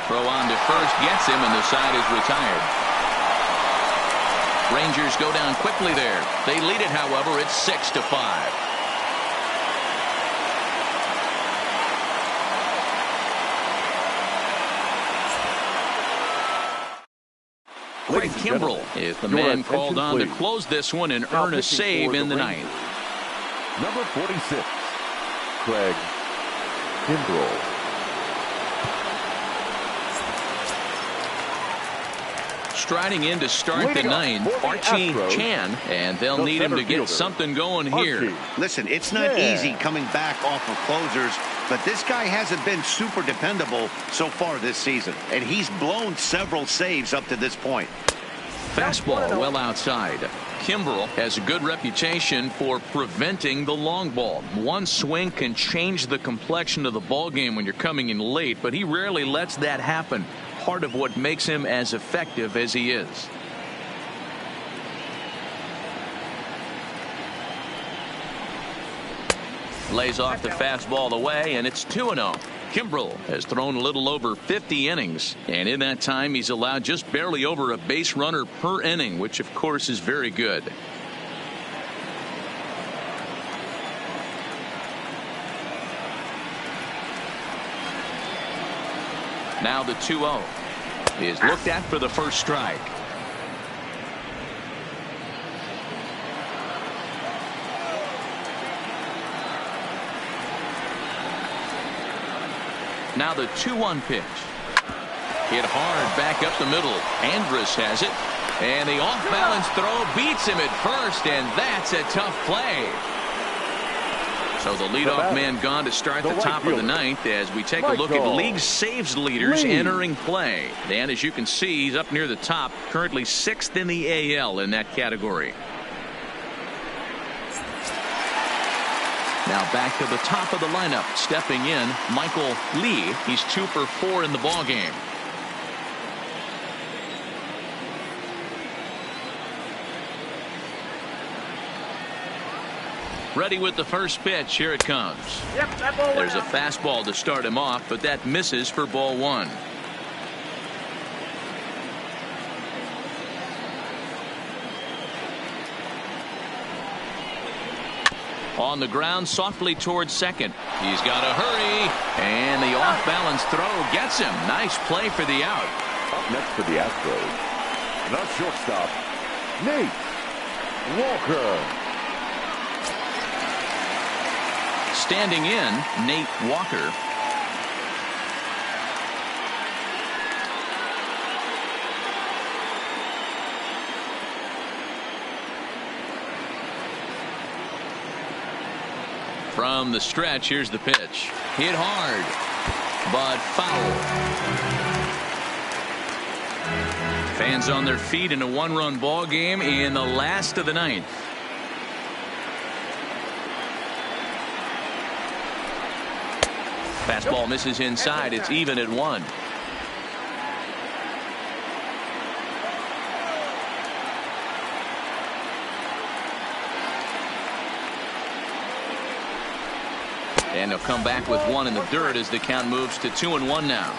Throw on to first gets him, and the side is retired. Rangers go down quickly there. They lead it, however. It's 6-5. Craig Kimbrell is the man called on to close this one and earn a save in the ninth. Number 46, Craig Kimbrell. Striding in to start the ninth, Archie Chan, and they'll need him to get something going here. Listen, it's not easy coming back off of closers, but this guy hasn't been super dependable so far this season, and he's blown several saves up to this point. Fastball well outside. Kimbrel has a good reputation for preventing the long ball. One swing can change the complexion of the ball game when you're coming in late, but he rarely lets that happen. Part of what makes him as effective as he is. Lays off the fastball away, and it's 2-0. Kimbrel has thrown a little over 50 innings, and in that time he's allowed just barely over a base runner per inning, which of course is very good. Now the 2-0 is looked at for the first strike. Now the 2-1 pitch. Hit hard back up the middle. Andrus has it. And the off-balance throw beats him at first, and that's a tough play. So the leadoff man gone to start the top of the ninth as we take a look at league saves leaders entering play. And as you can see, he's up near the top, currently 6th in the AL in that category. Now back to the top of the lineup. Stepping in, Michael Lee. He's 2 for 4 in the ball game. Ready with the first pitch. Here it comes. There's a fastball to start him off, but that misses for ball 1. On the ground, softly towards second. He's got to hurry, and the off-balance throw gets him. Nice play for the out. Up next for the Astros, the shortstop, Nate Walker. Standing in, Nate Walker. From the stretch, here's the pitch. Hit hard, but foul. Fans on their feet in a one-run ball game in the last of the ninth. Fastball misses inside. It's even at 1. And he'll come back with 1 in the dirt as the count moves to 2-1 now.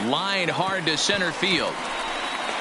Line hard to center field.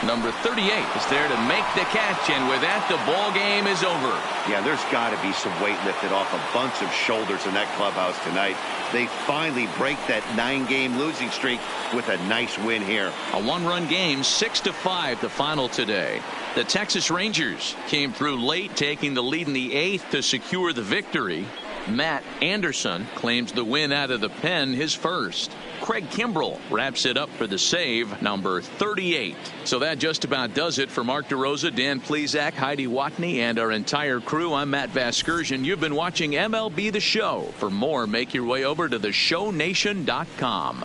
Number 38 is there to make the catch, and with that, the ball game is over. Yeah, there's got to be some weight lifted off a bunch of shoulders in that clubhouse tonight. They finally break that 9-game losing streak with a nice win here. A one-run game, 6-5, the final today. The Texas Rangers came through late, taking the lead in the 8th to secure the victory. Matt Anderson claims the win out of the pen, his first. Craig Kimbrel wraps it up for the save, number 38. So that just about does it for Mark DeRosa, Dan Plesac, Heidi Watney, and our entire crew. I'm Matt Vasgersian. You've been watching MLB The Show. For more, make your way over to theshownation.com.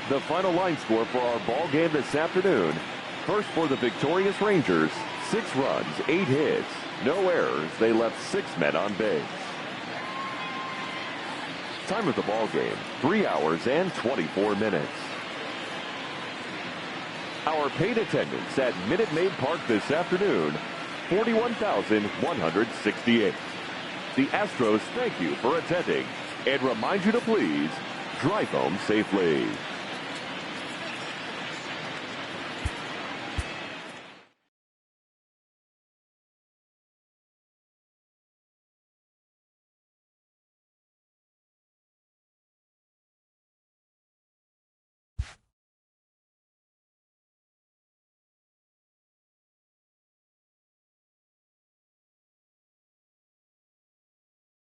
The final line score for our ball game this afternoon. First for the victorious Rangers, 6 runs, 8 hits, no errors. They left 6 men on base. Time of the ball game, 3 hours and 24 minutes. Our paid attendance at Minute Maid Park this afternoon, 41,168. The Astros thank you for attending and remind you to please drive home safely.